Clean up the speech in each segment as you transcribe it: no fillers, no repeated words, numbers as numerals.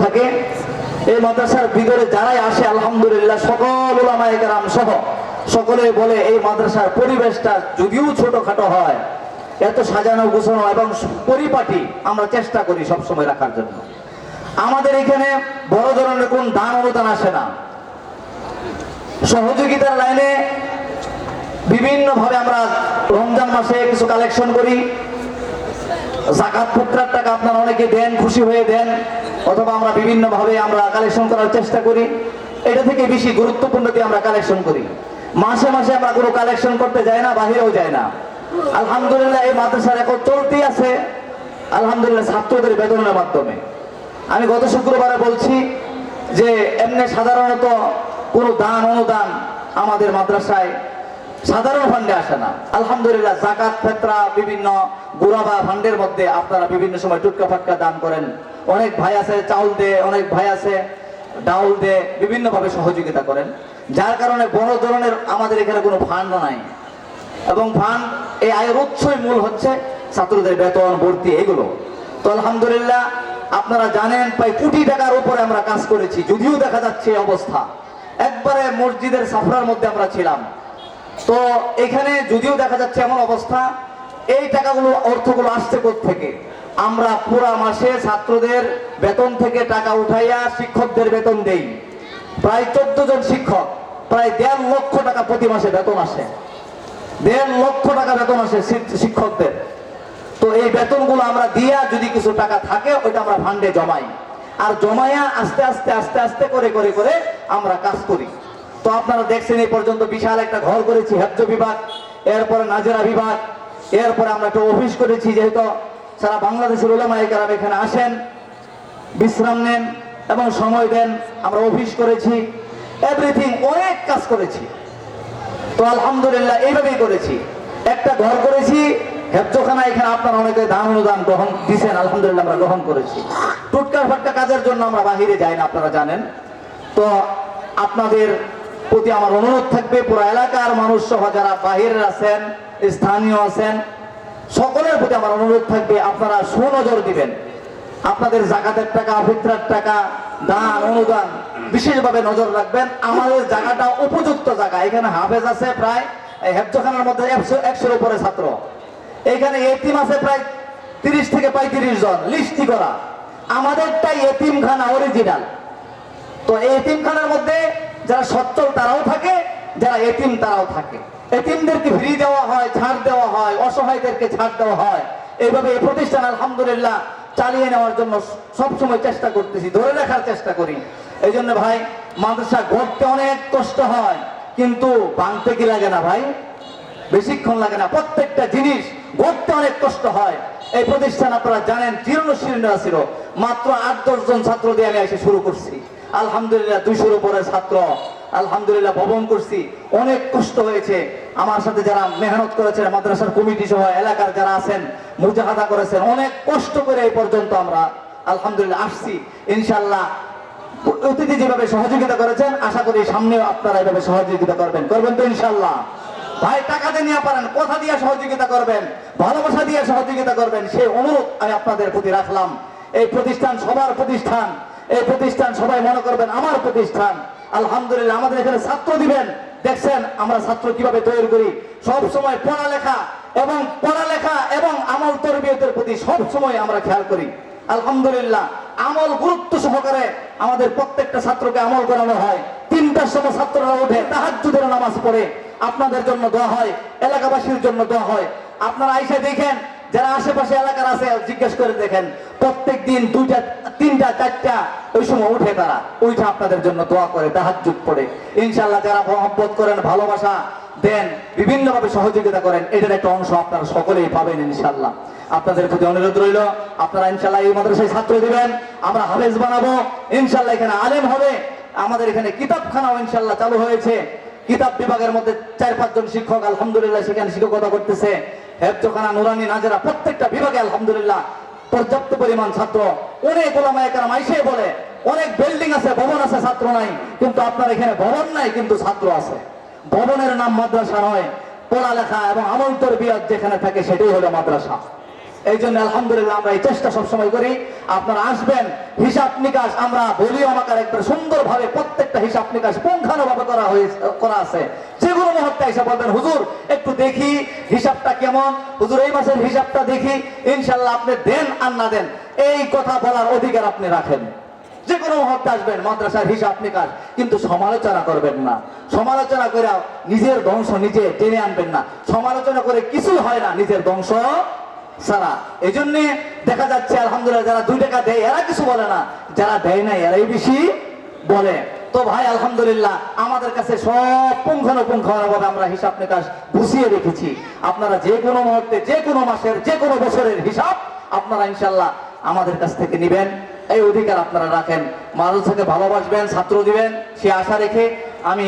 থাকে। এই মাদ্রাসার ভিতরে যারাই আসে আলহামদুলিল্লাহ সকল উলামায়ে কেরাম সহ সকলে বলে এই মাদ্রাসার পরিবেশটা যদিও ছোটখাটো হয়, এত সাজানো গোছানো এবং পরিপাটি আমরা চেষ্টা করি সবসময় রাখার জন্য। আমাদের এখানে বড় ধরনের কোন দান অনুদান আসে না, সহযোগিতার লাইনে বিভিন্নভাবে আমরা রমজান মাসে কিছু কালেকশন করি, যাকাত ফিতরার টাকা আপনারা অনেকে দেন, খুশি হয়ে দেন, অথবা আমরা বিভিন্নভাবে আমরা কালেকশন করার চেষ্টা করি। এটা থেকে বেশি গুরুত্বপূর্ণ দিয়ে আমরা কালেকশন করি। মাসে মাসে আমরা কোনো কালেকশন করতে যাই না, বাহিরেও যাই না। আলহামদুলিল্লাহ এই মাদ্রাসার এখন চলতেই আছে আলহামদুলিল্লাহ ছাত্রদের বেতনের মাধ্যমে। আমি গত শুক্রবারে বলছি যে এমনি সাধারণত কোনো দান অনুদান আমাদের মাদ্রাসায় সাধারণ ফান্ডে আসে না। আলহামদুলিল্লাহ যাকাত ফিতরা বিভিন্ন গুরাবা ফান্ডের মধ্যে আপনারা বিভিন্ন সময় টুটকা ফাটকা দান করেন। অনেক ভাই আছে চাউল দেয়, অনেক ভাই আছে ডাউল দেয়, বিভিন্নভাবে সহযোগিতা করেন, যার কারণে বড় ধরনের আমাদের এখানে কোনো ফান্ড নাই। এবং ফান্ড এই আয়ের উৎসই মূল হচ্ছে ছাত্রদের বেতন ভর্তি এগুলো। তো আলহামদুলিল্লাহ আপনারা জানেন প্রায় কোটি টাকার উপরে আমরা কাজ করেছি, যদিও দেখা যাচ্ছে অবস্থা একবারে মসজিদের সাফরার মধ্যে আমরা ছিলাম। তো এখানে যদিও দেখা যাচ্ছে এমন অবস্থা, এই টাকাগুলো অর্থগুলো আসছে কোত্থেকে? আমরা পুরা মাসে ছাত্রদের বেতন থেকে টাকা উঠাইয়া শিক্ষকদের বেতন দেই। প্রায় 14 জন শিক্ষক, প্রায় 1.5 লক্ষ টাকা প্রতি মাসে বেতন আসে, 1.5 লক্ষ টাকা বেতন আসে শিক্ষকদের। তো এই বেতনগুলো আমরা দিয়া যদি কিছু টাকা থাকে ওইটা আমরা ফান্ডে জমাই, আর জমাইয়া আস্তে আস্তে আস্তে আস্তে করে করে করে আমরা কাজ করি। তো আপনারা দেখছেন এই পর্যন্ত বিশাল একটা ঘর করেছি হেফজ বিভাগ, এরপরে নাজেরা বিভাগ, এরপরে আমরা একটা অফিস করেছি, যেহেতু সারা বাংলাদেশের উলামায়ে কেরাম এখানে আসেন, বিশ্রাম নেন এবং সময় দেন। আমরা অফিস করেছি, এভরিথিং অনেক কাজ করেছি। তো আলহামদুলিল্লাহ এইভাবেই করেছি। একটা ঘর করেছি হেফজখানা, এখানে আপনারা অনেকে দান অনুদান গ্রহণ দিয়েছেন, আলহামদুলিল্লাহ আমরা গ্রহণ করেছি। টুটকা ফাটকা কাজের জন্য আমরা বাহিরে যাই না, আপনারা জানেন। তো আপনাদের প্রতি আমার অনুরোধ থাকবে, পুরো এলাকার মানুষ সহ যারা বাহিরে আছেন, স্থানীয় আছেন, সকলের প্রতি আমার অনুরোধ থাকবে আপনারা সুনজর দিবেন। আপনাদের যাকাতের টাকা, ফিতরার টাকা, দান অনুদান বিশেষভাবে নজর রাখবেন। আমাদের জায়গাটা উপযুক্ত জায়গা, এখানে হাফেজ আছে প্রায় হেফজখানার মধ্যে 100-100-এর উপরে ছাত্র, এখানে এতিম আছে প্রায় 30 থেকে 35 জন লিস্টি করা। আমাদেরটাই এতিমখানা অরিজিনাল। তো এই এতিমখানার মধ্যে যারা সচ্ছল তারাও থাকে, যারা এতিম তারাও থাকে। এতিমদেরকে ফ্রি দেওয়া হয়, ছাড় দেওয়া হয়, অসহায়দেরকে ছাড় দেওয়া হয়। এইভাবে এই প্রতিষ্ঠান আলহামদুলিল্লাহ চালিয়ে নেওয়ার জন্য সবসময় চেষ্টা করতেছি, ধরে রাখার চেষ্টা করি। এই জন্য ভাই মাদ্রাসা গড়তে অনেক কষ্ট হয়, কিন্তু ভাঙতে কি লাগে না ভাই? বেশিক্ষণ লাগে না। প্রত্যেকটা জিনিস গড়তে অনেক কষ্ট হয়। এই প্রতিষ্ঠান আপনারা জানেন জীর্ণশীর্ণ ছিল, মাত্র 8-10 জন ছাত্র দিয়ে আমি এসে শুরু করছি। আলহামদুলিল্লাহ 200-এর উপরে ছাত্র আলহামদুলিল্লাহ ভবন করছি। অনেক কষ্ট হয়েছে। আমার সাথে যারা মেহনত করেছেন, মাদ্রাসার কমিটি সহ এলাকার যারা আছেন, মুজাহাদা করেছেন, অনেক কষ্ট করে এই পর্যন্ত আমরা আলহামদুলিল্লাহ আসছি। ইনশাআল্লাহ অতিথি যেভাবে সহযোগিতা করেছেন, আশা করি সামনেও আপনারা এভাবে সহযোগিতা করবেন তো ইনশাআল্লাহ। ভাই টাকা দিয়ে নিয়ে পারেন, কথা দিয়ে সহযোগিতা করবেন, ভালোবাসা দিয়ে সহযোগিতা করবেন, সেই অনুরোধ আমি আপনাদের প্রতি রাখলাম। এই প্রতিষ্ঠান সবার প্রতিষ্ঠান, এই প্রতিষ্ঠান সবাই মনে করবেন আমার প্রতিষ্ঠান। আলহামদুলিল্লাহ আমাদের এখানে ছাত্র দিবেন, দেখছেন আমরা ছাত্র কিভাবে তৈরি করি। সব সময় পড়ালেখা এবং আমল তরবিয়তের প্রতি সব সময় আমরা খেয়াল করি। আলহামদুলিল্লাহ আমল গুরুত্ব সহকারে আমাদের প্রত্যেকটা ছাত্রকে আমল করানো হয়। 3টার সময় ছাত্ররা উঠে তাহাজ্জুদের নামাজ পড়ে, আপনাদের জন্য দোয়া হয়, এলাকাবাসীর জন্য দোয়া হয়। আপনারা আইসা দেখেন, যারা আশেপাশে এলাকার আছে জিজ্ঞেস করে দেখেন, প্রত্যেক দিন 2টা 3টা 4টা ওই সময় উঠে তারা ওইটা আপনাদের জন্য দোয়া করে, তাহাজ্জুদ পড়ে। ইনশাআল্লাহ যারা মহব্বত করেন, ভালোবাসা দেন, বিভিন্নভাবে সহযোগিতা করেন, এটার একটা অংশ আপনারা সকলেই পাবেন ইনশাআল্লাহ। আপনাদের প্রতি অনুরোধ রইল, আপনারা ইনশাআল্লাহ এই মাদ্রাসায় ছাত্র দিবেন, আমরা হাফেজ বানাবো ইনশাআল্লাহ। এখানে আলেম হবে, আমাদের এখানে কিতাবখানাও ইনশাআল্লাহ চালু হয়েছে। কিতাব বিভাগের মধ্যে 4-5 জন শিক্ষক আলহামদুলিল্লাহ সেখানে শিক্ষকতা করতেছে। হেফজখানা, নুরানি, নাজেরা প্রত্যেকটা বিভাগে আলহামদুলিল্লাহ পর্যাপ্ত পরিমাণ ছাত্র। অনেক উলামায়ে কেরাম আইসে বলে অনেক বিল্ডিং আছে, ভবন আছে, ছাত্র নাই। কিন্তু আপনার এখানে ভবন নাই, কিন্তু ছাত্র আছে। ভবনের নাম মাদ্রাসা নয়, পড়ালেখা এবং আমল তরবিয়ত যেখানে থাকে সেটাই হলো মাদ্রাসা। এই জন্য আলহামদুলিল্লাহ আমরা এই চেষ্টা সবসময় করি। আপনারা আসবেন, হিসাব নিকাশ আমরা বলিও আমাকে একবার সুন্দরভাবে প্রত্যেকটা হিসাব নিকাশ পুঙ্খানুভাবে করা আছে। যে কোনো মুহূর্তে এসে বলবেন হুজুর একটু দেখি হিসাবটা কেমন, হুজুর এই মাসের হিসাবটা দেখি, ইনশাল্লাহ আপনি দেন আর না দেন এই কথা বলার অধিকার আপনি রাখেন। যে কোনো মুহূর্তে আসবেন, মাদ্রাসার হিসাব নিকাশ, কিন্তু সমালোচনা করবেন না। সমালোচনা করে নিজের ধ্বংস নিজে টেনে আনবেন না। সমালোচনা করে কিছু হয় না নিজের ধ্বংস ছাড়া। এই জন্য দেখা যাচ্ছে আলহামদুলিল্লাহ যারা 2 টাকা দেয় এরা কিছু বলে না, যারা দেয় না এরাই বেশি বলে। তো ভাই আলহামদুলিল্লাহ আমাদের কাছে সব পুঙ্খানুপুঙ্খভাবে আমরা হিসাব নিকাশ বুঝিয়ে রেখেছি। আপনারা যে কোনো মুহূর্তে যে কোনো মাসের যে কোনো বছরের হিসাব আপনারা ইনশাল্লাহ আমাদের কাছ থেকে নেবেন, এই অধিকার আপনারা রাখেন। মাদ্রাসাকে ভালোবাসবেন, ছাত্র দিবেন সে আশা রেখে আমি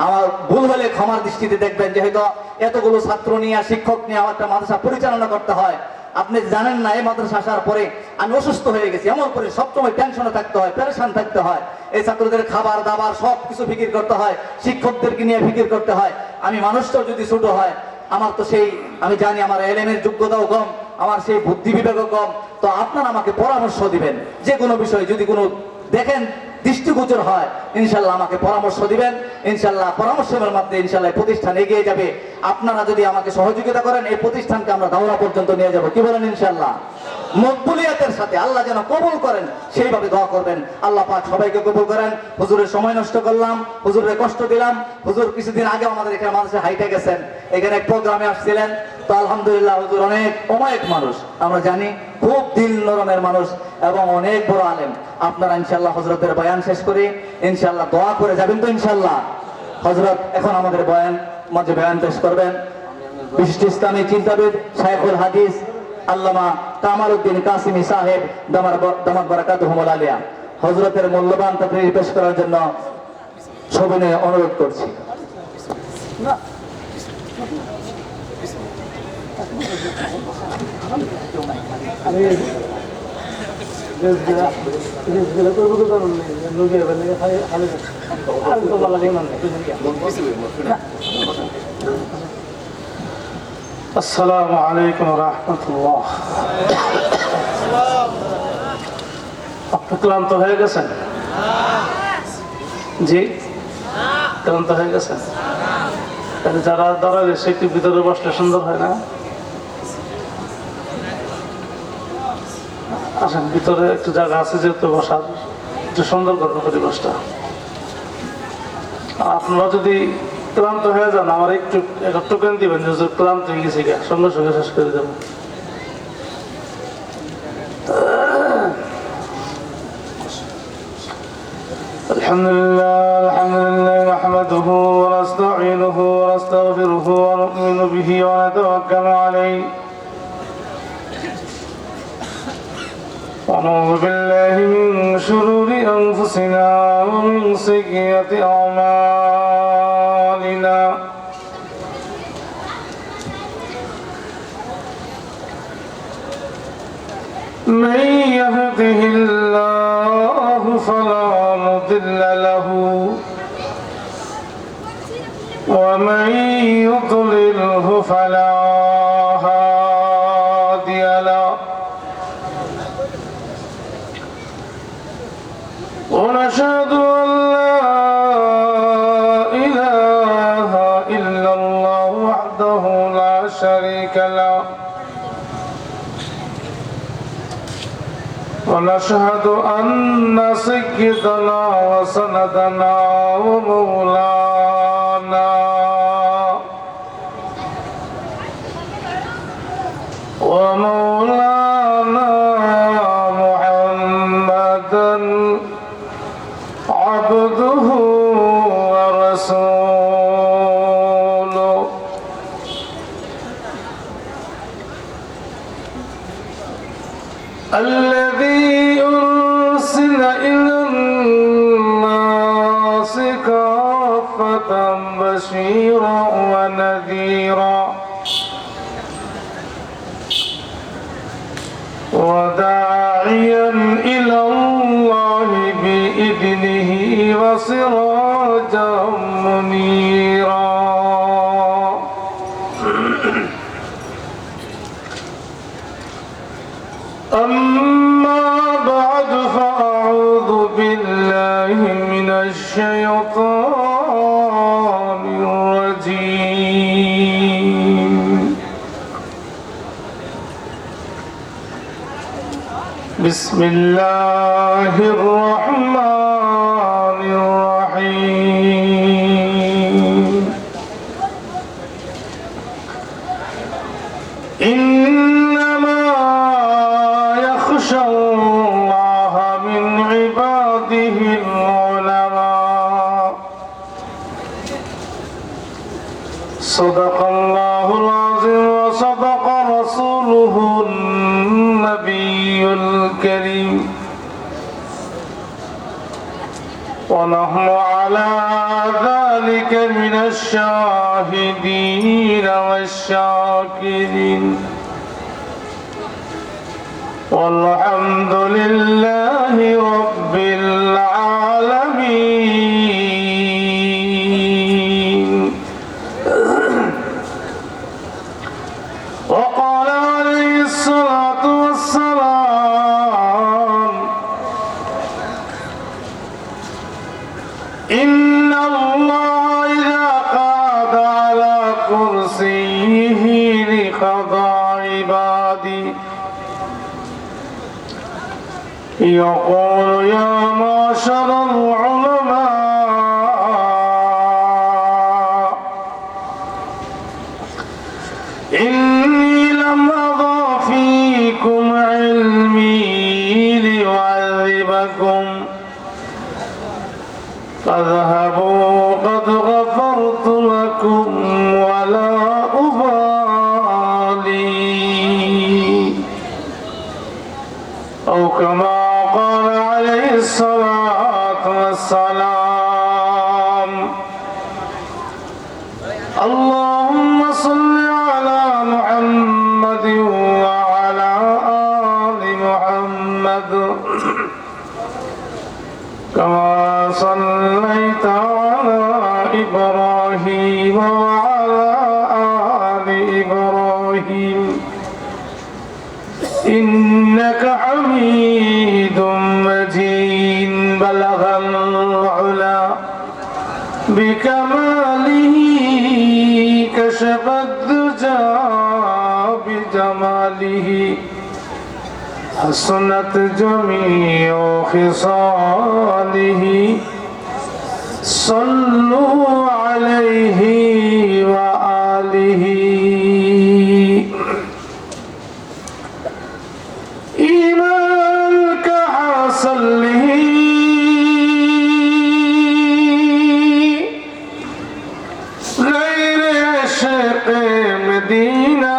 আমার ভুল হলে ক্ষমার দৃষ্টিতে দেখবেন। যে হয়তো এতগুলো ছাত্র নিয়ে শিক্ষক নিয়ে আমার একটা মাদ্রাসা পরিচালনা করতে হয়। আপনি জানেন না এই মাদ্রাসা আসার পরে আমি অসুস্থ হয়ে গেছি, এমন করে সবসময় টেনশনে থাকতে হয়, পেরেশান থাকতে হয়। এই ছাত্রদের খাবার দাবার সব কিছু ফিকির করতে হয়, শিক্ষকদেরকে নিয়ে ফিকির করতে হয়। আমি মানুষটাও যদি ছোট হয়, আমার তো সেই আমি জানি আমার এলেমের যোগ্যতাও কম, আমার সেই বুদ্ধি বিবেকও কম। তো আপনারা আমাকে পরামর্শ দিবেন, যে কোনো বিষয়ে যদি কোনো দেখেন দৃষ্টিগোচর হয় ইনশাল্লাহ আমাকে পরামর্শ দিবেন। ইনশাল্লাহ পরামর্শের মধ্যে ইনশাল্লাহ প্রতিষ্ঠান এগিয়ে যাবে। আপনারা যদি আমাকে সহযোগিতা করেন এই প্রতিষ্ঠানকে আমরা দাওরা পর্যন্ত নিয়ে যাব। কি বলেন? ইনশাল্লাহ মকবুলিয়াতের সাথে আল্লাহ যেন কবুল করেন সেইভাবে দোয়া করবেন। আল্লাহ পাক সবাইকে কবুল করেন। হুজুরের সময় নষ্ট করলাম, হুজুরের কষ্ট দিলাম। হুজুর কিছুদিন আগে আমাদের এখানে মানুষের হাইটে গেছেন, এখানে এক প্রোগ্রামে আসছিলেন। তো আলহামদুলিল্লাহ হুজুর অনেক অমায়িক মানুষ, আমরা জানি খুব দিল নরমের মানুষ এবং অনেক বড় আলেম। আপনারা ইনশাল্লাহ হজরতের বয়ান শেষ করে ইনশাল্লাহ দোয়া করে যাবেন তো ইনশাল্লাহ। হজরত এখন আমাদের মাঝে বয়ান পেশ করবেন বিশিষ্ট ইসলামী চিন্তাবিদ শাইখুল হাদিস আল্লামা কামাল উদ্দিন কাসিমি সাহেব দামাত বারাকাতুহুমুল আলিয়া। হজরতের মূল্যবান তাকরীর পেশ করার জন্য সবিনয়ে অনুরোধ করছি। আসসালামু আলাইকুম রাহমাতুল্লাহ। আপনি ক্লান্ত হয়ে গেছেন? জি, ক্লান্ত হয়ে গেছেন? তাহলে যারা দাঁড়াবে সে একটু ভিতরে বসলে সুন্দর হয় না? আসেন, ভিতরে একটু জায়গা আছে যেহেতু বসার, একটু সুন্দর করবে পরিবেশটা। আপনারা যদি ক্লান্ত হয়ে যান আমার একটু একটা টোকেন দিবেন যে ক্লান্ত হয়ে গেছে, সঙ্গে সঙ্গে শেষ করে দেবেন। আলহামদুলিল্লাহ নাহমাদুহু ওয়া নাস্তাঈনুহু ওয়া নাস্তাগফিরুহু ওয়া নু'মিনু বিহি ওয়া নাতাওয়াক্কালু আলাইহি ওয়া নাউযু বিল্লাহি মিন শুরুরি আনফুসিনা ওয়া মিন সাইয়্যাতি আ'মালিনা। من يهده الله فلا مضل له ومن يضلله فلا هادي له ونشهد أن لا إله إلا الله وحده لا شريك له ونشهد أن سيدنا وسندنا ومولانا محمدا عبده ورسوله الذي أرسل إلى الناس كافة بشيرا ونذيرا وداعيا إلى الله بإذنه وسراجا منيرا. الشيطان الرجيم بسم الله الرحمن الرحيم إنما يخشى الله من عباده العلماء صدق الله العظيم وصدق رسوله النبي الكريم ونحن على ذلك من الشاهدين والشاكرين والحمد لله رب العالمين. وقال عليه الصلاة والسلام إن الله إذا قعد على كرسيه لقضى عبادي يقول يا معشر العلماء إني لم أضع فيكم علمي ليعذبكم فاذهبوا قد غفرت لكم ولا أبالي أو كما قال عليه الصلاة والسلام. اللهم صل على محمد وعلى آل محمد كما صليت على إبراهيم وعلى آل إبراهيم إنك حميد مجيد بلغ العلا بكماله كشف الدجى بجماله حسنت جميع خصاله صلوا عليه وآله. إيمانك حاصل له غير عشق مدینہ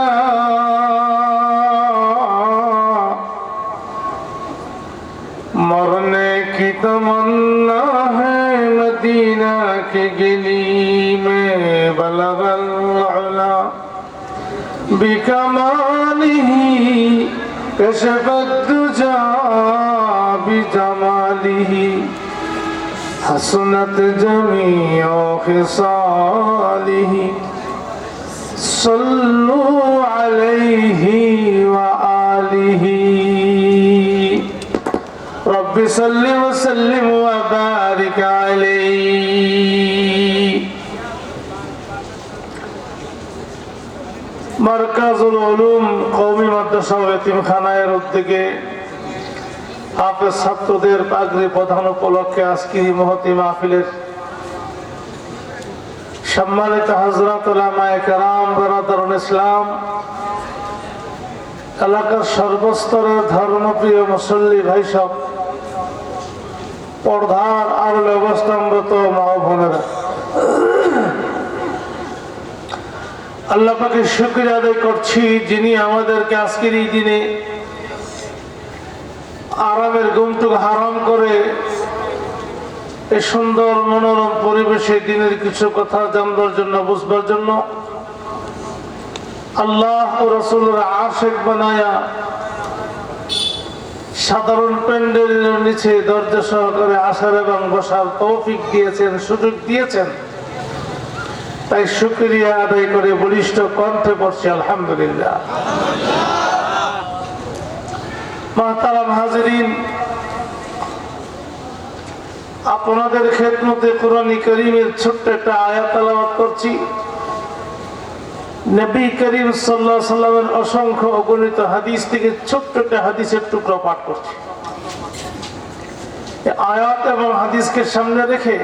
مرنے کی تمنا ہے مدینہ کی گلی میں بلغ العلا بکمالہ كشف الدجى بجماله حسنت جميع خصاله صلوا عليه وآله. رب صل وسلم وبارك عليه. মারকাজুল উলুম কওমি মাদ্রাসা ও এতিমখানার উদ্যোগে হাফেজ ছাত্রদের পাগড়ি প্রদান উপলক্ষে আজকের এই মহতী মাহফিলের সম্মানিত হযরত উলামায়ে কেরাম বরাদরুল ইসলাম এলাকার সর্বস্তরের ধর্মপ্রিয় মুসল্লি ভাই সব পর্দার আড়ালে অবস্থানরত মা ও বোনেরা, আল্লাহ পাকের শুকরিয়া আদায় করছি যিনি আমাদেরকে আজকের এই দিনে আরামের ঘুমটুকু হারাম করে এই সুন্দর মনোরম পরিবেশে দিনের কিছু কথা জানবার জন্য বুঝবার জন্য আল্লাহ ও রাসূলের আশিক বানায়া সাধারণ প্যান্ডেলের নিচে দরজা সহকারে আসার এবং বসার তৌফিক দিয়েছেন, সুযোগ দিয়েছেন। তাই শুকরিয়া আদায় করে বলিষ্ঠ কণ্ঠে পড়ছি আলহামদুলিল্লাহ। মুহতারাম হাজিরিন, আপনাদের খেদমতে কোরআন কারীমের ছোট্ট একটা আয়াত তেলাওয়াত করছি। নবী করিম সাল্লাল্লাহু আলাইহি সাল্লামের অসংখ্য অগণিত হাদিস থেকে ছোট্ট একটা হাদিসের টুকরা পাঠ করছি। এই আয়াত এবং হাদিসকে সামনে রেখে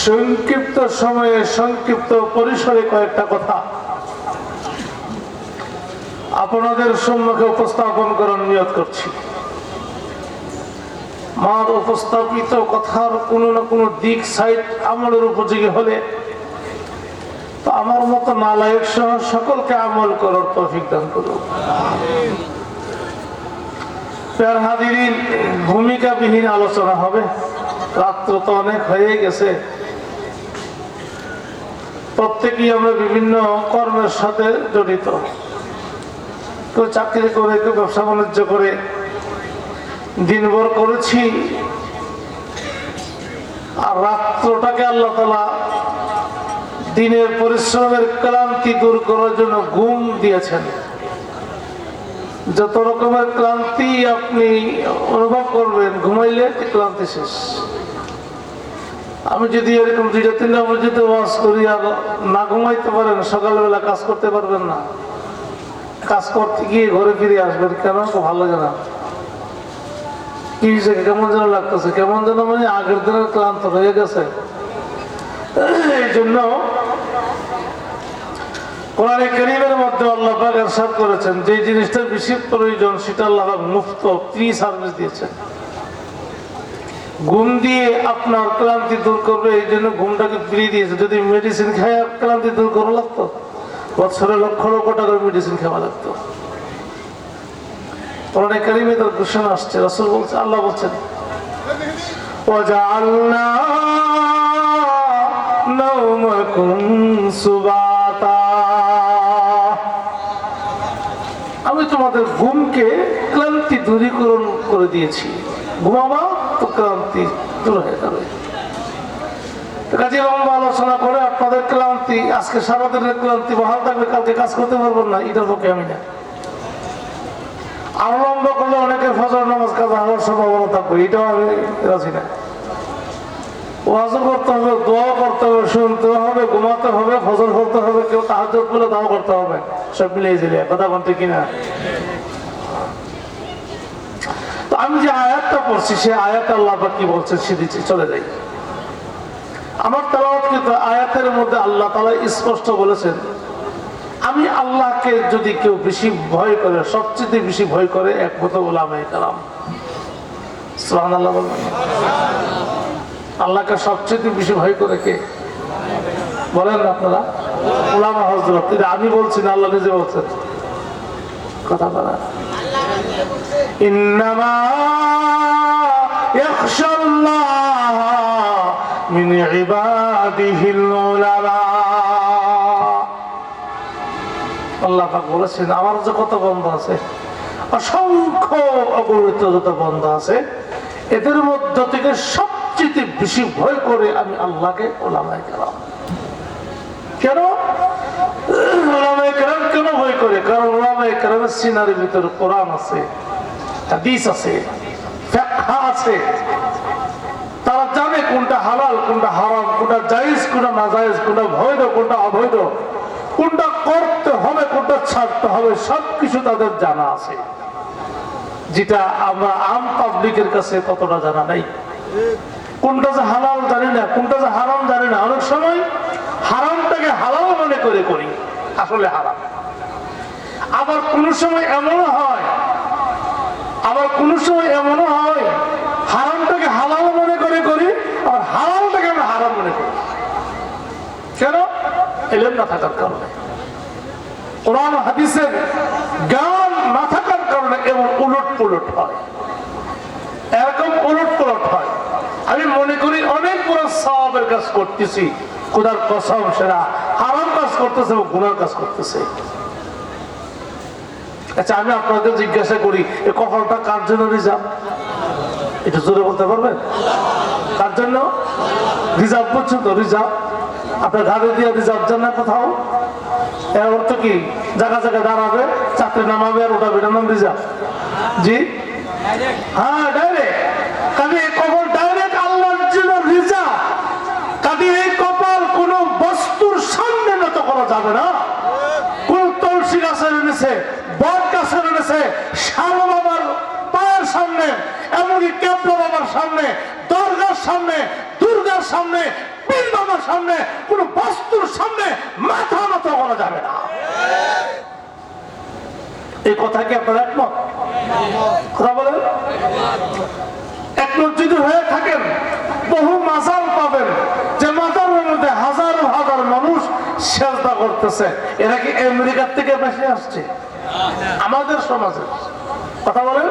সংক্ষিপ্ত সময়ে সংক্ষিপ্ত পরিসরে কয়েকটা কথা আপনাদের সম্মুখে উপস্থাপন করার নিয়ত করছি। আমার উপস্থাপিত কথার কোনো না কোনো দিক সাইড আমলের উপযোগী হলে তো আমার মতো নালায়েক সহ সকলকে আমল করার তৌফিক দান করুন। প্রিয় হাজিরিন, ভূমিকাবিহীন আলোচনা হবে। রাত্র তো অনেক হয়ে গেছে। প্রত্যেকেই আমরা বিভিন্ন কর্মের সাথে জড়িত। কেউ চাকরি করে, কেউ ব্যবসা বাণিজ্য করে, দিনভর করেছি। আর রাত্রটাকে আল্লাহ তাআলা দিনের পরিশ্রমের ক্লান্তি দূর করার জন্য ঘুম দিয়েছেন। যত রকমের ক্লান্তি আপনি অনুভব করবেন, ঘুমাইলে ক্লান্তি শেষ। আমি যদি এরকম 2-3টা পর্যন্ত ওয়াজ করি আর না ঘুমাইতে পারেন, সকালবেলা কাজ করতে পারবেন না। কাজ করতে গিয়ে ঘরে ফিরে আসবেন, কেন ভালো লাগে না। কি কেমন যেন লাগতেছে, কেমন যেন মানে আগের দিনের ক্লান্ত হয়ে গেছে। এই জন্য কোরআনে কারীমের মধ্যে আল্লাহ পাক ইরশাদ করেছেন যে জিনিসটা বেশি প্রয়োজন সেটা আল্লাহ পাক মুফত ফ্রি সার্ভিস দিয়েছেন। ঘুম দিয়ে আপনার ক্লান্তি দূর করবে, এই জন্য ঘুমটাকে ফ্রি দিয়েছে। যদি মেডিসিন খায় ক্লান্তি দূর করা লাগতো, বছরে লক্ষ লক্ষ টাকার মেডিসিন খাওয়া লাগতো। কোরআনে কারীমে তার ঘোষণা আসছে, রাসূল বলছেন, আল্লাহ বলছেন ওয়াজআলনা নাওমাকুম সুবাতা, আমি তোমাদের ঘুমকে ক্লান্তি দূরীকরণ করে দিয়েছি। ঘুমাবা তো ক্লান্তি দূর হয়ে যাবে। কাজে লম্বা আলোচনা করে আপনাদের ক্লান্তি, আজকে সারাদিনের ক্লান্তি বহাল থাকবে, কালকে কাজ করতে পারবেন না, এটার পক্ষে আমি না। আরো লম্বা করলে অনেকে ফজর নামাজ কাজা হওয়ার সম্ভাবনা থাকবে, এটাও আমি রাজি না। ওয়াজও করতে হবে, দোয়া করতে হবে, শুনতে হবে, ঘুমাতে হবে, ফজর করতে হবে, কেউ তাহাজ্জুদ করে দাও করতে হবে, সব মিলিয়ে দিলে কথা বলতে কিনা। তো আমি যে আয়াতটা পড়ছি সে আয়াত আল্লাহ পাক কি বলছেন সেদিকে চলে যাই। আমার তেলাওয়াতকৃত আয়াতের মধ্যে আল্লাহ তাআলা স্পষ্ট বলেছেন, আমি আল্লাহকে যদি কেউ বেশি ভয় করে, সবচেয়ে বেশি ভয় করে একমাত্র উলামায়ে কেরাম। সুবহানাল্লাহ বলবেন। আল্লাহকে সবচেয়ে বেশি ভয় করে কে বলেন আপনারা? উলামা হযরত। আমি বলছি না, আল্লাহ নিজে বলছেন। কথা বলা ইন্নামা ইয়াখশাল্লাহ মিন ইবাদিহিল উলামা। আল্লাহ পাক বলেছেন আমার যে কত বন্ধু আছে, অসংখ্য অগণিত যত বন্ধু আছে, এদের মধ্য থেকে সবচেয়ে বেশি ভয় করে আমি আল্লাহকে উলামায়ে কেরাম। কেন উলামায়ে কেরাম কেন ভয় করে? কারণ উলামায়ে কেরামের সিনার ভিতরে কোরআন আছে, হাদিস আছে, ফিকহ আছে। তারা জানে কোনটা হালাল, কোনটা হারাম, কোনটা জায়েজ, কোনটা নাজায়েজ, কোনটা বৈধ, কোনটা অবৈধ, কোনটা করতে হবে, কোনটা ছাড়তে হবে, সবকিছু তাদের জানা আছে, যেটা আমরা আম পাবলিকের কাছে ততটা জানা নাই। কোনটা যে হালাল জানি না, কোনটা যে হারাম জানি না। অনেক সময় হারামটাকে হালাল মনে করে করি, আসলে হারাম। আবার কোন সময় এমনও হয়, হারামটাকে হালাল মনে করে করি, আর হালালটাকে আমরা হারাম মনে করি। কেন? ইলম না থাকার কারণে, কোরআন হাদিসের জ্ঞান না থাকার কারণে এমন উলট পুলট হয়, এরকম উলট পুলট হয়। আমি মনে করি অনেক বড় সওয়াবের কাজ করতেছি, খোদার কসম সেরা হারাম কাজ করতেছে এবং গুনার কাজ করতেছে। আচ্ছা, আমি আপনাকে জিজ্ঞাসা করি, এই কপালটা কার জন্য রিজার্ভ? একটু জোরে বলতে পারবেন? কার জন্য রিজার্ভ করছেন? তো রিজার্ভ আপনার ঘাড়ে দিয়ে রিজার্ভ যান না কোথাও? এর অর্থ কি? জায়গা জায়গায় দাঁড়াবে, চাকরি নামাবে আর ওটা বেটার নাম রিজার্ভ। জি হ্যাঁ, ডাইরেক্ট। কাজে এই কপাল যাবে না। কোন তুলসী গাছের নিচে, বট গাছের নিচে, শাল বাবার পায়ের সামনে, এমনকি কেবলা বাবার সামনে, দরগার সামনে, দুর্গার সামনে, পীর বাবার সামনে, কোন বস্তুর সামনে মাথা নত করা যাবে না। এই কথা কি আপনারা একমত? কথা বলেন। একমত যদি হয়ে থাকেন, বহু মাজার পাবেন যে মাজারের মধ্যে হাজার হাজার মানুষ সেজদা করতেছে। এরা কি আমেরিকার থেকে বেশি আসছে? আমাদের সমাজের কথা বলেন।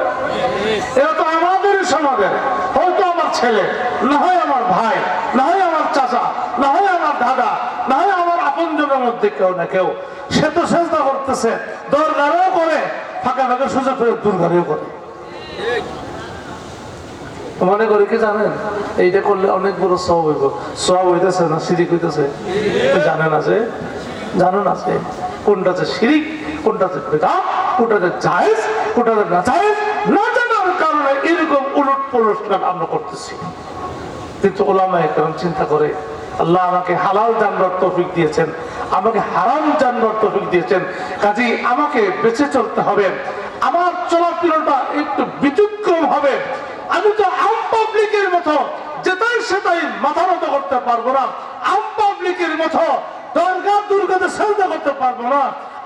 এরা তো আমাদেরই সমাজের। হয়তো আমার ছেলে, না হয় আমার ভাই, না হয় আমার চাচা, না হয় আমার দাদা, না হয় আমার আপনজনের মধ্যে কেউ না কেউ। সে তো সেজদা করতেছে, দরগারও করে, ফাঁকা ফাঁকা সুযোগ করে দুর্গারেও করে। মনে করি কি জানেন, এইটা করলে অনেক বড় সব হইব। সব হইতেছে না শিরিক হইতেছে? জানেন আছে, জানেন আছে কোনটাতে শিরিক, কোনটাতে বেদাত, কোনটাতে জায়েজ, কোনটাতে না জায়েজ, না জানার কারণে এরকম উলট পলট আমরা করতেছি। কিন্তু ওলামায়ে কেরাম চিন্তা করে, আল্লাহ আমাকে হালাল জানবার তৌফিক দিয়েছেন, আমাকে হারাম জানবার তৌফিক দিয়েছেন, কাজেই আমাকে বেঁচে চলতে হবে। আমার চলাফেরাটা একটু ব্যতিক্রম হবে। আমি তো আম পাবলিকের মতো যেটাই সেটাই মাথা নত করতে পারবো না। আম পাবলিকের মতো দরগা দুর্গাতে সেজদা করতে পারবো না।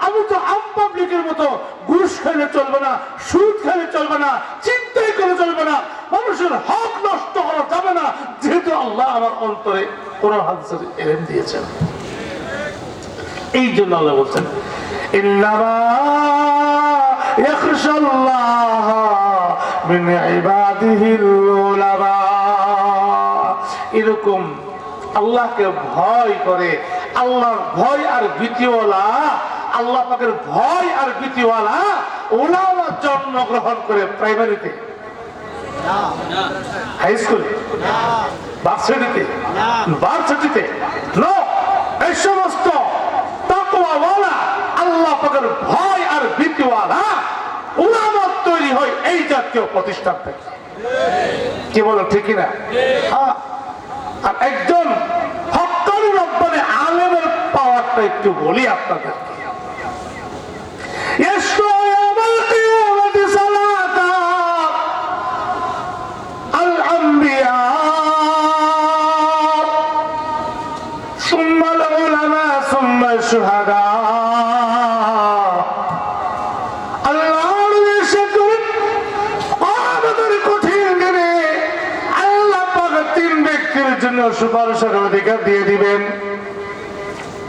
আমি তো আম পাবলিকের মতো ঘুষ খেলে চলবে না, সুদ খেলে চলবে না, চিন্তাই করে চলবে না, মানুষের হক নষ্ট করা যাবে না, যেহেতু আল্লাহ আমার অন্তরে কোরআন হাদিসের ইলম দিয়েছেন। এই জন্য আল্লাহ বলছেন, ইন্নামা ইয়াখশাল্লাহ মিন ইবাদিহিল উলামা। এরকম আল্লাহকে ভয় করে, আল্লাহর ভয় আর ভীতিওয়ালা, আল্লাহ পাকের ভয় আর ভীতিওয়ালা উলামা জন্মগ্রহণ করে প্রাইমারিতে, হাই স্কুলে, ভার্সিটিতে, ভার্সিটিতে নো, এই সমস্ত তাকওয়াওয়ালা আল্লাহ পাকের ভয় আর ভীতিওয়ালা উলামা তৈরি হয় এই জাতীয় প্রতিষ্ঠান থেকে। কি বলো ঠিক না? আর একজন হক্কানি রব্বানি আলেমের পাওয়ারটা একটু বলি আপনাদেরকে। সুপারিশের অধিকার দিয়ে দিবেন।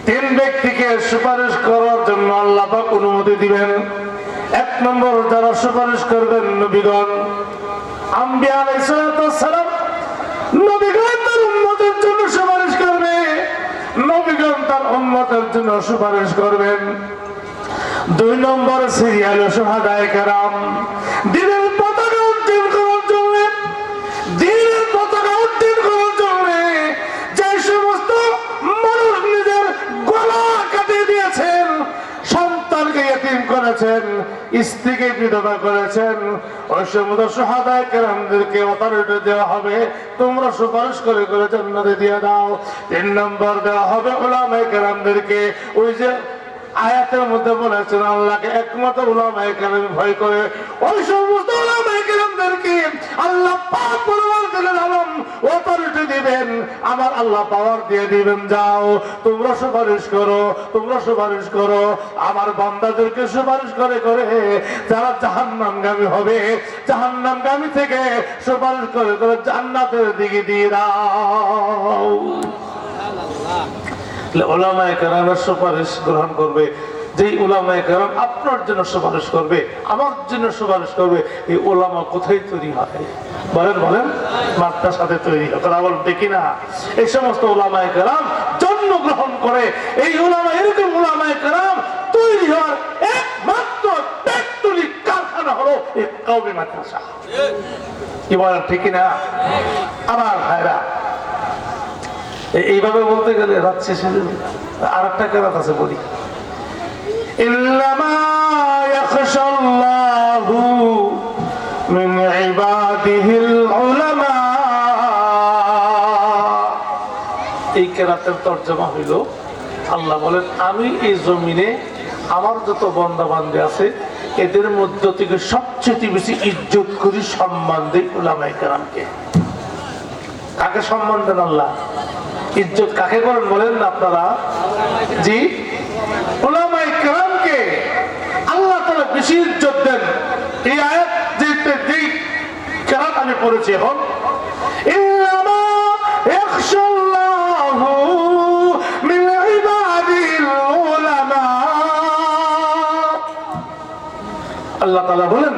তিন ব্যক্তিকে সুপারিশ করার জন্য আল্লাহ পাক অনুমতি দিবেন। এক নম্বর যারা সুপারিশ করবেন নবীগণ, আম্বিয়া আলাইহিস সালাম। নবীগণ তার উম্মতের জন্য সুপারিশ করবে, নবীগণ তার উম্মতের জন্য সুপারিশ করবেন। দুই নম্বর সিরিয়াল শুহাদায়ে কেরাম, দিনের পতাকা উত্তোলন করার জন্য, দিনের পতাকা উত্তোলন করার জন্য যে সমস্ত মানুষ নিজের গলা কাটিয়ে দিয়েছেন, সন্তানকে ইতিম করেছেন, স্ত্রীকে বিধবা করেছেন, ওই সমস্ত শুহাদায়ে কেরামদেরকে অথরিটি দেওয়া হবে, তোমরা সুপারিশ করে করে জান্নাতে দিয়ে দাও। তিন নম্বর দেওয়া হবে উলামায়ে কেরামদেরকে। ওই যে আয়াতের মধ্যে বলেছেন আল্লাহকে একমাত্র উলামায়ে কেরাম ভয় করে, ওই সমস্ত উলামায়ে কেরামদেরকে আল্লাহ পাক বলবেন অথরিটি দিবেন, আমার আল্লাহ পাওয়ার দিয়ে দিবেন, যাও তোমরা সুপারিশ করো, তোমরা সুপারিশ করো। আমার বান্দাদেরকে সুপারিশ করে করে যারা জাহান্নামগামী হবে, জাহান্নামগামী থেকে সুপারিশ করে করে জান্নাতের দিকে দিয়ে দাও। উলামায়ে কেরামের সুপারিশ গ্রহণ করবে। যেই উলামায়ে কেরাম আপনার জন্য সুপারিশ করবে, আমার জন্য সুপারিশ করবে, এই উলামা কোথায় তৈরি হয়? বলেন বলেন, মাদ্রাসাতে তৈরি হয়। কথা বলেন ঠিক না? এই সমস্ত উলামায়ে কেরাম জন্মগ্রহণ করে। এই উলামা, এরকম উলামায়ে কেরাম তৈরি হওয়ার একমাত্র টেকটনিক কারখানা হলো এই কওমি মাদ্রাসা। কি বলেন ঠিক না? আমার ভাইরা, এইভাবে বলতে গেলে রাত শেষে আর একটা কেরাত আছে, বলি ইল্লামা ইয়াখশাল্লাহু মিন ইবাদিহিল উলামা। এই কেরাতের তরজমা হইল আল্লাহ বলেন আমি এই জমিনে আমার যত বান্দা বান্দী আছে এদের মধ্য থেকে সবচেয়ে বেশি ইজ্জত করি, সম্মান দিই উলামায়ে কেরামকে। কাকে সম্মান দেন আল্লাহ? ইজ্জত কাকে করেন বলেন না আপনারা? জি, উলামায়ে কেরামকে আল্লাহ তাআলা বেশি ইজ্জত দেন। এই আয়াত যেই কেরাত আমি পড়েছি এখন, ইন্নামা ইয়াখশাল্লাহু মিন ইবাদিল উলামা। আল্লাহ তাআলা বলেন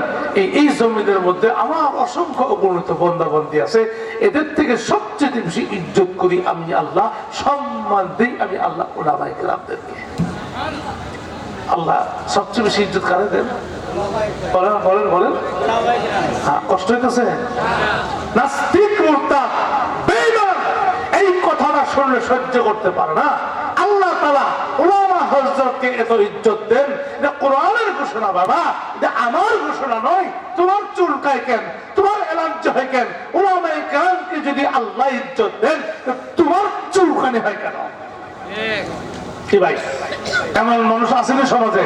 এই জমিনের মধ্যে আমার অসংখ্য অগণিত বান্দা-বান্দী আছে, এদের থেকে সবচেয়ে বেশি ইজ্জত করি আমি আল্লাহ, সম্মান দিই আমি আল্লাহ উলামায়ে কেরামদেরকে। আল্লাহ সবচেয়ে বেশি ইজ্জত কারে দেন? বলেন বলেন বলেন। হ্যাঁ, কষ্ট হইতেছে? নাস্তিক মুরতাদ বেঈমান এই কথাটা শুনলে সহ্য করতে পারে না। আল্লাহ তাআলা উলামা হযরতকে এত ইজ্জত দেন, এটা কোরআনের ঘোষণা বাবা, এটা আমার ঘোষণা নয়। তোমার চুলকায় কেন, তোমার এলার্জি হয় কেন? উলামায়ে কেরামকে যদি আল্লাহ ইজ্জত দেন, তোমার চুলকানি হয় কেন? কি ভাই, এমন মানুষ আছে না সমাজে?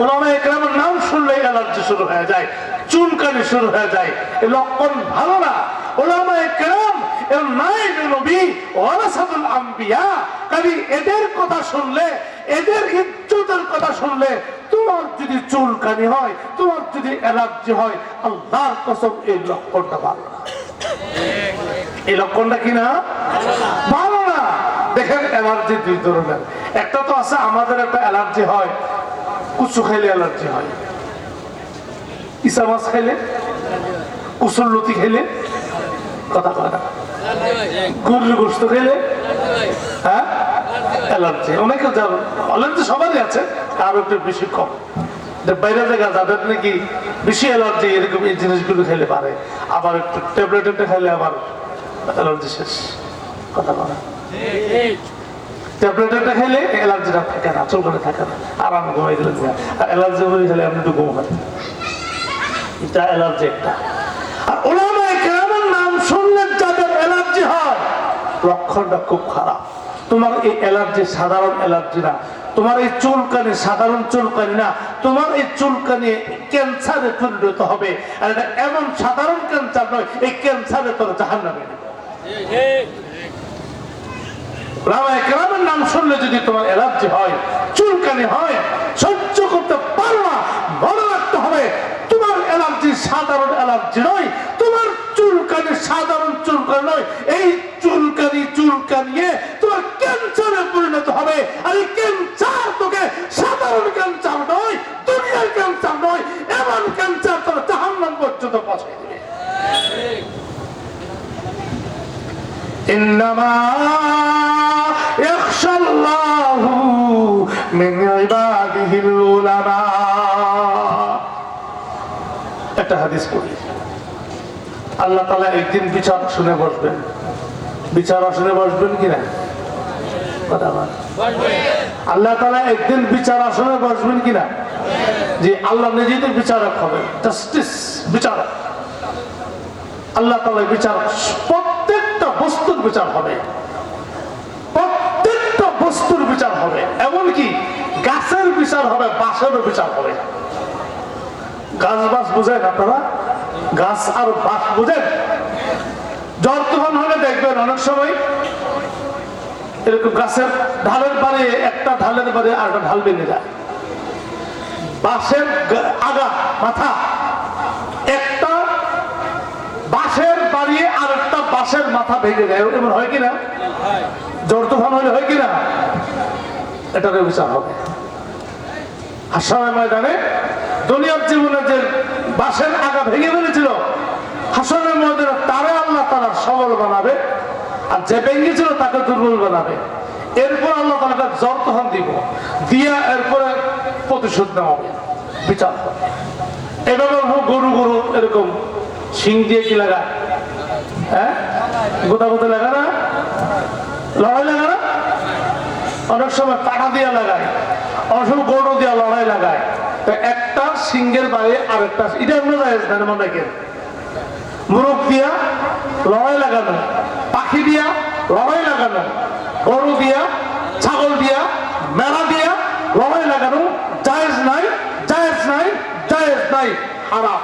উলামায়ে কেরামের নাম শুনলেই অ্যালার্জি শুরু হয়ে যায়, চুলকানি শুরু হয়ে যায়। এই লক্ষণ ভালো না। উলামায়ে কেরাম এর নায়েবে নবী ওয়ারাসাতুল আম্বিয়া, কাজেই এদের কথা শুনলে, এদের ইজ্জতের কথা শুনলে তোমার যদি চুলকানি হয়, তোমার যদি অ্যালার্জি হয়, আল্লাহর কসম এই লক্ষণটা ভালো না। এই লক্ষণটা কি না? ভালো না। দেখেন অ্যালার্জি দুই ধরনের। একটা তো আছে আমাদের একটা অ্যালার্জি হয়, কুচু খাইলে অ্যালার্জি হয়, ইসা মাছ খাইলে, কুচুর লতি খাইলে, কথা কয় না, গরুর গোশত খাইলে, হ্যাঁ অ্যালার্জি। অনেকে অ্যালার্জি সবারই আছে, কারো একটু বেশি কম। বাইরে জায়গা যাদের নাকি বেশি অ্যালার্জি এরকম এই জিনিসগুলো খাইলে পারে, আবার একটু ট্যাবলেট খাইলে আবার অ্যালার্জি শেষ, কথা বলা। ট্যাবলেটটা খেলে অ্যালার্জিটা থাকে না, চুলকানি থাকে না, আরাম ঘুমাই দিলে। অ্যালার্জি হয়ে গেলে আপনি একটু ঘুমান, এটা অ্যালার্জি একটা। আর উলামায়ে কেরামের নাম শুনলে যাদের অ্যালার্জি হয়, লক্ষণটা খুব খারাপ। তোমার এই অ্যালার্জি সাধারণ অ্যালার্জি না, তোমার এই চুলকানি সাধারণ চুলকানি না, তোমার এই চুলকানি ক্যান্সারে পরিণত হবে। আর এটা এমন সাধারণ ক্যান্সার নয়, এই ক্যান্সারে তোর জাহান্নামে নেবে। উলামায়ে কেরামের নাম শুনলে যদি তোমার অ্যালার্জি হয়, চুলকানি হয়, সহ্য করতে পারো না, মনে রাখতে হবে তোমার অ্যালার্জি সাধারণ অ্যালার্জি নয়, তোমার চুলকানি সাধারণ চুলকানি নয়। এই চুলকানিয়ে তোমার ক্যান্সারে পরিণত হবে। আর এই ক্যান্সার তোকে সাধারণ ক্যান্সার নয়, দুনিয়ার ক্যান্সার নয়, এমন ক্যান্সার তোর জাহান্নাম পর্যন্ত পৌঁছে দেবে। ইন্নামা ইয়াখশাল্লাহু মিন ইবাদিহিল উলামা। একটা হাদিস পড়ি, আল্লাহ তাআলা একদিন বিচার শুনে বসবেন। বিচার আসনে বসবেন কিনা? কথা বল। আল্লাহ তাআলা একদিন বিচার আসনে বসবেন কিনা? যে আল্লাহ নিজেই তো বিচারক হবেন, জাস্টিস বিচারক। আল্লাহ তাআলা বিচার, প্রত্যেকটা বস্তুর বিচার হবে, প্রত্যেকটা বস্তুর বিচার হবে। এমনকি গাছের বিচার হবে, বাঁশেরও বিচার হবে। গাছ বাস বুঝেন আপনারা? গাছ আর বাঁশ বুঝেন? ঝড় তুফান হলে দেখবেন অনেক সময় এরকম গাছের ঢালের বাড়ি, একটা ঢালের বাড়ি আর একটা ঢাল ভেঙে যায়। বাঁশের আগা মাথা, একটা বাঁশের বাড়িয়ে আর একটা বাঁশের মাথা ভেঙে যায়। এমন হয় কিনা? ঝড় তুফান হলে হয় কিনা? এটার বিচার হবে হাশরের ময়দানে। দুনিয়ার জীবনে যে বাঁশের আগা ভেঙে ফেলেছিল, হাশরের ময়দানে তারে আল্লাহ তাআলা সবল বানাবে, আর যে ভেঙেছিল তাকে দুর্বল বানাবে। এরপর আল্লাহ তাআলা ঝড় তুফান দিব, দিয়া এরপরে প্রতিশোধ নেওয়া হবে, বিচার হবে। এভাবে গরু এরকম শিং দিয়ে কি লাগা, হ্যাঁ গোটা গোটা লাগা না, লড়াই লাগা না, অনেক সময় কাটা দিয়া লাগায়, অনেক সময় গরু দিয়া লড়াই লাগায়। একটা সিংহের বাইরে আরেকটা, এটা মনে রাখেন, মুরগ দিয়া লড়াই লাগানো, পাখি দিয়া লড়াই লাগানো, গরু দিয়া, ছাগল দিয়া মেলা দিয়া লড়াই লাগানো জায়েজ নাই, জায়েজ নাই, জায়েজ নাই, হারাম।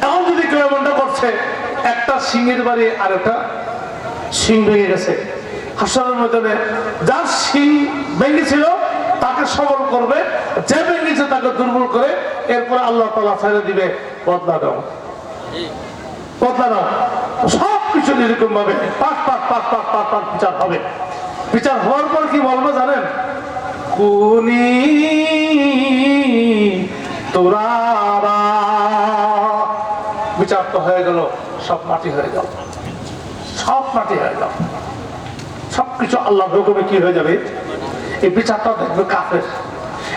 এখন যদি কেউ এমনটা করছে, একটা সিংহের বাড়ি আর একটা সিং ভেঙে গেছে, হাসরের ময়দানে যার সিং ভেঙেছিল তাকে সবল করবে, যে ভেঙেছে তাকে দুর্বল করে, এরপরে আল্লাহ তাআলা ছেড়ে দিবে বদলা দাও, বদলা দাও। সবকিছু এরকম ভাবে পাক পাক পাক পাক পাক পাক বিচার হবে। বিচার হওয়ার পর কি বলবো জানেন? কুনি তুরাবা, বিচার তো হয়ে গেল, সব মাটি হয়ে গেল, সব মাটি হয়ে গেল, সবকিছু আল্লাহর হুকুমে কি হয়ে যাবে? এই বিচারটা দেখবে কাফের,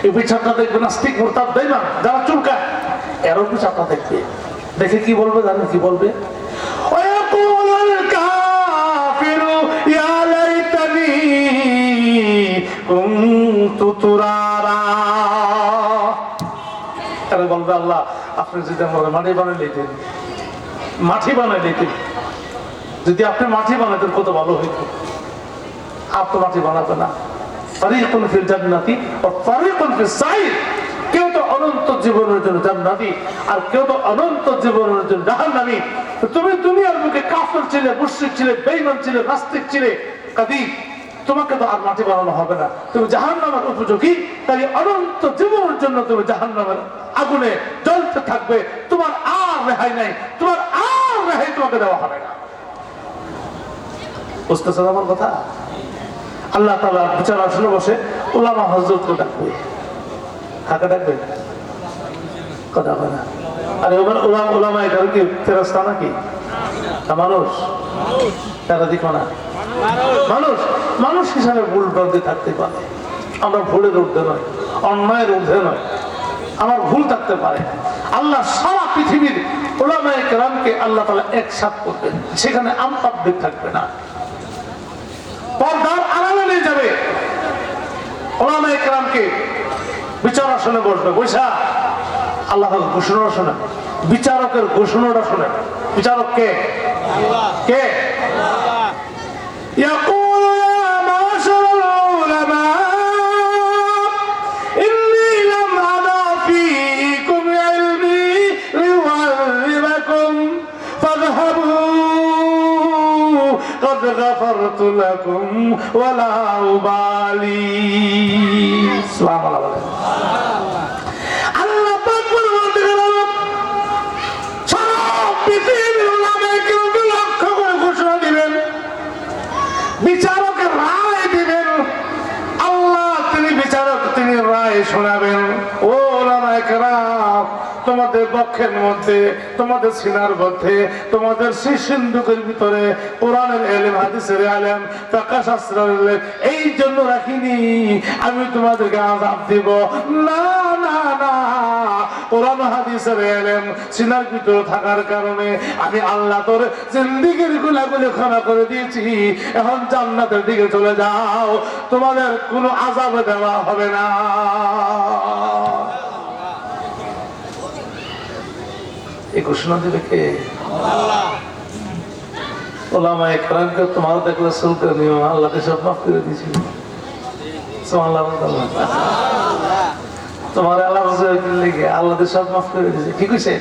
এই বিচারটা দেখবে নাস্তিক মুরতাদ বেঈমান যারা চুলকায়, এরও বিচারটা দেখবে। দেখে কি বলবে জানেন? কি বলবে? ওয়ায়াকুলুল কাফিরু ইয়া লাইতানি কুনতু তুরাবা। তারা বলবে, আল্লাহ আপনি যদি আমাকে মাটি বানিয়ে দিতেন, মাটি বানিয়ে দিতেন, যদি আপনি মাটি বানাতেন কত ভালো হইত। आप तो माटी बनाते ना, फरीकुन फिल जन्नती और फरीकुन फिस साइर। কেউ তো অনন্ত জীবনের জন্য জান্নাতি আর কেউ তো অনন্ত জীবনের জন্য জাহান্নামী। তুমি দুনিয়ার মুখে কাফের ছিলে, মুশরিক ছিলে, বেঈমান ছিলে, নাস্তিক ছিলে, কাদি তোমাকে তো আর মাটি বানানো হবে না, তুমি জাহান্নামের উপযোগী। তাই অনন্ত জীবনের জন্য তুমি জাহান্নামের আগুনে জ্বলতে থাকবে, তোমার আর রেহাই নাই, তোমার আর রেহাই তোমাকে দেওয়া হবে না। বুঝতেছেন আমার কথা? আল্লাহ তাআলা বিচার আসনে বসে উলামা হযরতকে ডাকবে। কাকে ডাকবে? কথা বলে না। আরে উলামা এটা কি ফেরেশতা নাকি? না মানুষ? তারা দেখো না মানুষ, মানুষ হিসাবে ভুল ভ্রান্তি থাকতে পারে। আমরা ভুলের ঊর্ধ্বে নয়, অন্যায়ের ঊর্ধ্বে নয়, আমার ভুল থাকতে পারে। আল্লাহ সারা পৃথিবীর উলামায়ে কেরামকে আল্লাহ তাআলা একসাথ করবেন, সেখানে আমপাবলিক থাকবে না, পর্দার আড়ালে নিয়ে যাবে। উলামায়ে কেরামকে বিচার আসনে বসবে, বৈশা আল্লাহ ঘোষণা শোনে, বিচারকের ঘোষণাটা শোনে। বিচারক কে? কে? يقول يا معشر العلماء إني لم أضع فيكم علمي لأعلمكم فاذهبوا قد غفرت لكم ولا أبالي. سبحان الله. আল্লাহ পাক বলতে গেলেন সারা পৃথিবীর উলামায়ে কেরামকে লক্ষ্য করে ঘোষণা দিবেন, বিচারকের রায় দিবেন। আল্লাহ তিনি বিচারক, তিনি রায় শোনাবেন। ও উলামায়ে কেরাম, তোমাদের বক্ষের মধ্যে, তোমাদের সিনার মধ্যে, তোমাদের সিন্ধুকের ভিতরে কোরআনের ইলম, হাদিসের ইলম, ফিকহ শাস্ত্রের ইলম এই জন্য রাখিনি আমি তোমাদেরকে আযাব দেব। না না না, কোরআন হাদিসের ইলম সিনার ভিতরে থাকার কারণে আমি আল্লাহ তোর জিন্দেগীর গুনাহগুলো ক্ষমা করে দিয়েছি। এখন জান্নাতের দিকে চলে যাও, তোমাদের কোনো আযাব দেওয়া হবে না। এই ঘোষণা দিবে কে? আল্লাহ। উলামায়ে কেরামকে তোমার দেখলে সুলকে নিও, আল্লাহকে সব মাফ করে দিয়েছিল। সুবহানাল্লাহ। তোমার আল্লাহ লিখে আল্লাহ সব মাফ করে দিয়েছে। কি কইছে?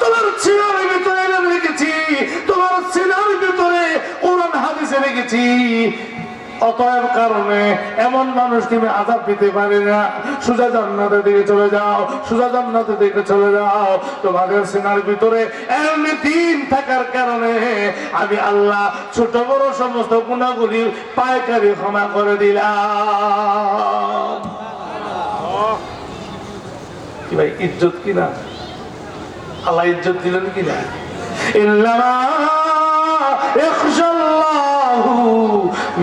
তোমার সিনার ভিতরে রেখেছি, তোমার সিনার ভিতরে কোরআন হাদিসে রেখেছি। অতএব কারণে এমন মানুষকে আমি আযাব দিতে পারি না। সোজা জান্নাতের দিকে চলে যাও, সোজা জান্নাতের দিকে চলে যাও। তোমাদের সিনার ভিতরে এমনি দিন থাকার কারণে আমি আল্লাহ ছোট বড় সমস্ত গুনাহগুলি পাইকারি ক্ষমা করে দিলাম। কি ভাই ইজ্জত কিনা? আল্লাহ ইজ্জত দিলেন কিনা? ইল্লামা ইয়াখশাল্লাহু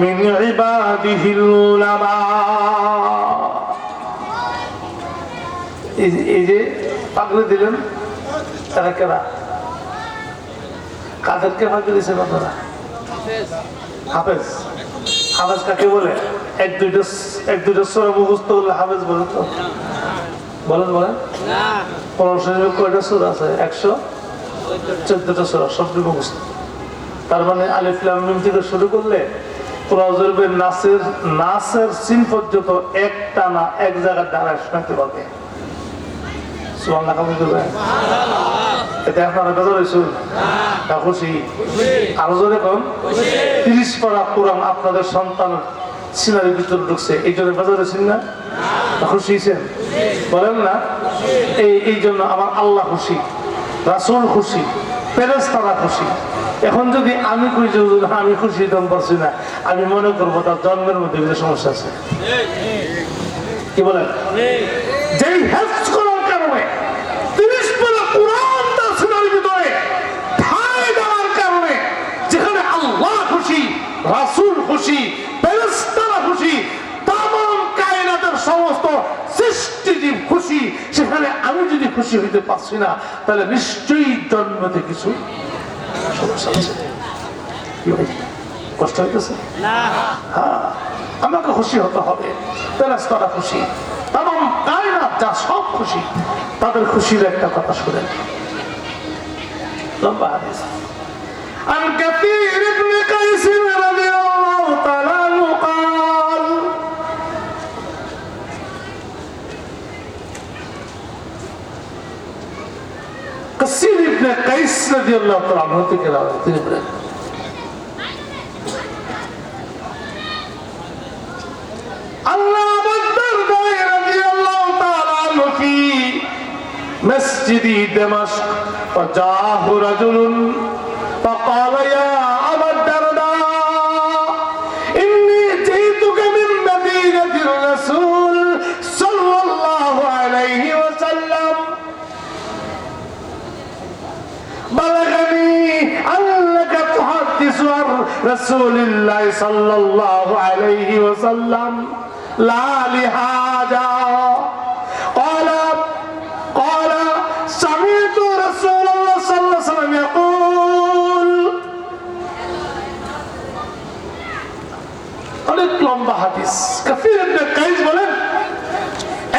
মিন ইবাদিহিল উলামা। এই যে পাগড়ি দিলেন তারা কারা? কাদেরকে পাগড়ি দিয়েছেন আপনারা? হাফেজ। হাফেজ কাকে বলে? এক দুইটা সূরা মুখস্থ করলে হাফেজ বলে তো? বলেন বলেন। কোরআন শরীফে কয়টা সূরা আছে? 14টা সূরা সবটি মুখস্থ। তার মানে আলিফ লাম মিম থেকে শুরু করলে পুরাজরবের নাসের সিন পর্যন্ত একটা না এক জায়গায় দাঁড়ায় শোনাতে পারবে। সুবহানাল্লাহ কাম করবে। এটা আপনারা বেজার হয়েছেন না খুশি? আরো জোরে কম। 30 পারা কোরআন আপনাদের সন্তানের সিনারির ভিতরে ঢুকছে, এই জন্য বেজার হয়েছেন না? খুশি হয়েছেন? বলেন না? এই জন্য আমার আল্লাহ খুশি, রাসূল খুশি, ফেরেশতারা খুশি। এখন যদি আমি খুশি, আমি খুশি দম পারছি না, আমি মনে করবো তার জন্মের মধ্যে কিছু সমস্যা আছে। কি বলেন? যেই হেফজ করার কারণে 30 পারা কোরআন তার সিনারির ভিতরে ঠাঁই দেওয়ার কারণে যেখানে আল্লাহ খুশি, রাসূল খুশি, ফেরেশতারা খুশি, তামাম কায়নাতের সমস্ত সৃষ্টিজীব খুশি, সেখানে আমি যদি খুশি হইতে পারছি না, তাহলে নিশ্চয়ই জন্মতে কিছু সমস্যা আছে। কি ভাই কষ্ট হইতেছে? হ্যাঁ, আমাকে খুশি হতে হবে, ফেরেশতারা খুশি, তামাম কায়নাত যা সব খুশি, তাদের খুশির একটা কথা শুনেন। লম্বা হাদিস। عن كثير بن قيس رضي الله تعالى عنه قال كثير بن قيس رضي الله تعالى عنه তিনি বলেন الله أبو الدرداء رضي الله تعالى عنه في مسجد دمشق فجاءه رجل فقال يا أبا الدرداء إني جئتك من مدينة الرسول صلى الله عليه وسلم بلغني أنك تحدث عن رسول الله صلى الله عليه وسلم لا لهذا قال سمعت رسول الله صلى الله عليه وسلم يقول অনেক লম্বা হাদিস। কাফির ইবনে কাইস বলেন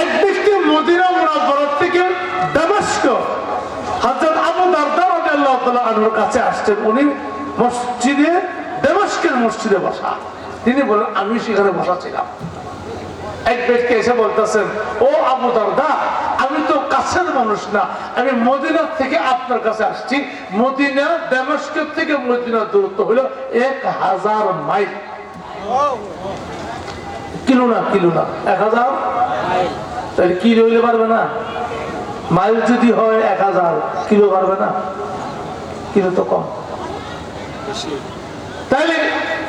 এক ব্যক্তি মদিনা মুনাওয়ারা থেকে দামেস্ক হযরত আবু দারদা রাদিয়াল্লাহু তাআলা আনহুর কাছে আসছেন। উনি মসজিদে দামেস্কের মসজিদে বসা। তিনি বলেন আমি সেখানে বসা ছিলাম। এক ব্যক্তি এসে বলতেছেন, ও আবু দারদা, আমি তো কাছের মানুষ না, আমি মদিনা থেকে আপনার কাছে আসছি। মদিনা দামেস্কের থেকে মদিনার দূরত্ব হলো 1000 মাইল। কিলো না 1000 তাহলে কিলো হইলে পারবে না? মাইল যদি হয় 1000, কিলো পারবে না? কিলো তো কম, তাহলে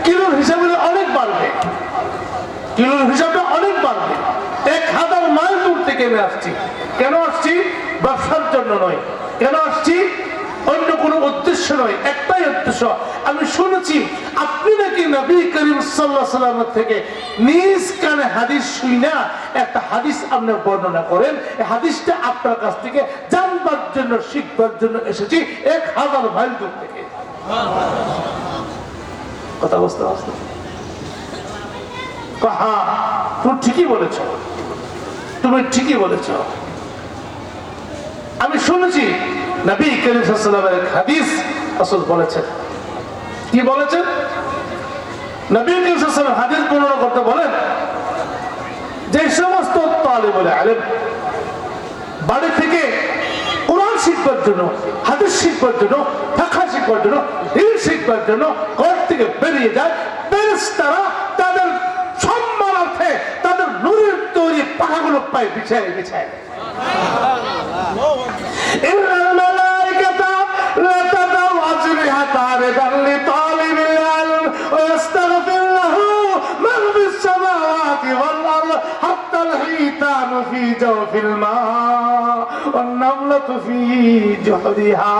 কিলোর হিসাবে অনেক বাড়বে, কিলোর হিসাবে অনেক বাড়বে। 1000 মাইল দূর থেকে আমি আসছি। কেন আসছি? ব্যবসার জন্য নয়। কেন আসছি? অন্য কোনো উদ্দেশ্য নয়, একটাই উদ্দেশ্য। আমি শুনেছি আপনি নাকি নবী করিম সাল্লাল্লাহু আলাইহি ওয়াসাল্লাম থেকে নিজ কানে হাদিস শুনা একটা হাদিস আপনি বর্ণনা করেন। এই হাদিসটা আপনার কাছ থেকে জানবার জন্য, শিখবার জন্য এসেছি 1000 মাইল দূর থেকে। কথা বুঝতে পারছেন? হ্যাঁ, তুমি ঠিকই বলেছ, তুমি ঠিকই বলেছ। আমি শুনেছি নবী করিম সাল্লাল্লাহু আলাইহি ওয়াসাল্লামের হাদিস রাসূল বলেছেন। কি বলেছেন? নবী করিম সাল্লাল্লাহু আলাইহি ওয়াসাল্লাম হাদিস বর্ণনা করতে বলেন, যে সমস্ত তালিবুল ইলম বাড়ি থেকে কোরআন শিখবার জন্য, হাদিস শিখবার জন্য, ফিকহ শিখবার জন্য, দ্বীন শিখবার জন্য ঘর থেকে বেরিয়ে যায়, ফেরেশতারা তাদের সম্মানার্থে তাদের নূরের তৈরি পাখাগুলো পায় বিছায় বিছায়। إن الملائكة لا تضع أجنحتها رضا لطالب العلم ويستغفر له من في السماوات والأرض حتى الحيتان في جوف الماء والنملة في جحرها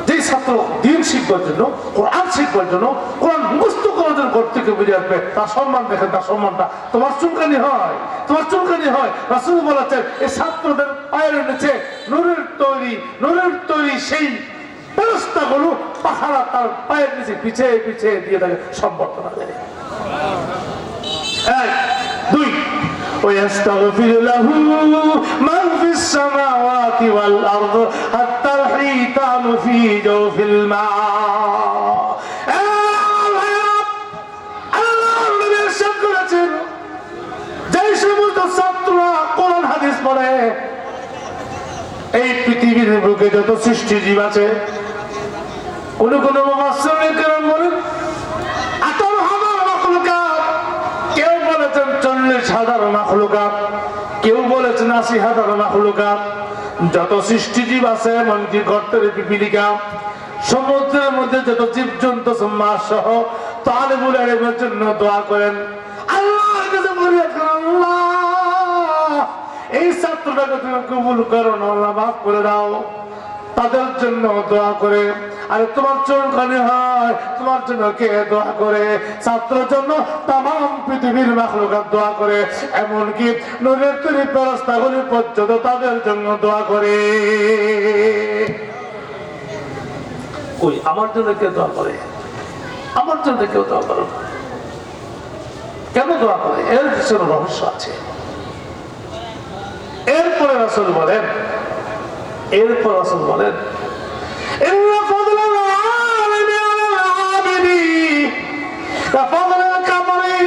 যে ছাত্র দ্বীন শিখবার জন্য, কোরআন শিখবার জন্য, কোরআন মুখস্থ করার জন্য ঘর থেকে বেরিয়ে আসবে, তার সম্মান দেখেন, তার সম্মানটা তোমার চুলকানি হয়, তোমার চুলকানি হয়। রাসূল বলেছেন এই ছাত্রদের পায়ের নিচে নূরের তৈরি সেই ফেরেশতাগুলো পাহারা তার পায়ের নিচে পিছিয়ে পিছিয়ে দিয়ে তাকে সম্বর্ধনা দেয়। 1 2 ويستغفر له من في السماوات والأرض حتى الحيتان في جوف الماء কোরআন হাদিস পড়ে এই পৃথিবীর বুকে যত সৃষ্টি জীব আছে কোন কোন মুফাসসিরগণ বলেন 18,000 মাখলুকাত, কেউ বলেছেন 40,000 মাখলুকাত, কেউ বলেছেন 80,000 মাখলুকাত। যত সৃষ্টি জীব আছে এমনকি গর্তের পিপীলিকা, সমুদ্রের মধ্যে যত জীবজন্তু মাছ সহ তালিবুল ইলমের জন্য দোয়া করেন, আল্লাহর কাছে ফরিয়াদ করেন, আল্লাহ এই ছাত্রটাকে তুমি কবুল করো না, আল্লাহ মাফ করে দাও। তাদের জন্য দোয়া করে। আর তোমার চোখখানি হয় তোমার জন্য কে দোয়া করে? ছাত্রের জন্য তামাম পৃথিবীর মাখলুকাত দোয়া করে, এমনকি নূরের তৈরি ফেরেশতাগুলি পর্যন্ত তাদের জন্য দোয়া করে। ওই আমার জন্য কে দোয়া করে? আমার জন্য কেউ দোয়া করে না। কেন দোয়া করে? এর পিছনে রহস্য আছে। এরপরে রাসূল বলেন, এরপর রাসূল বলেন, ইন্না ফাদলাল আলিমি আলাল আবিদি কাফাদলাল কামরি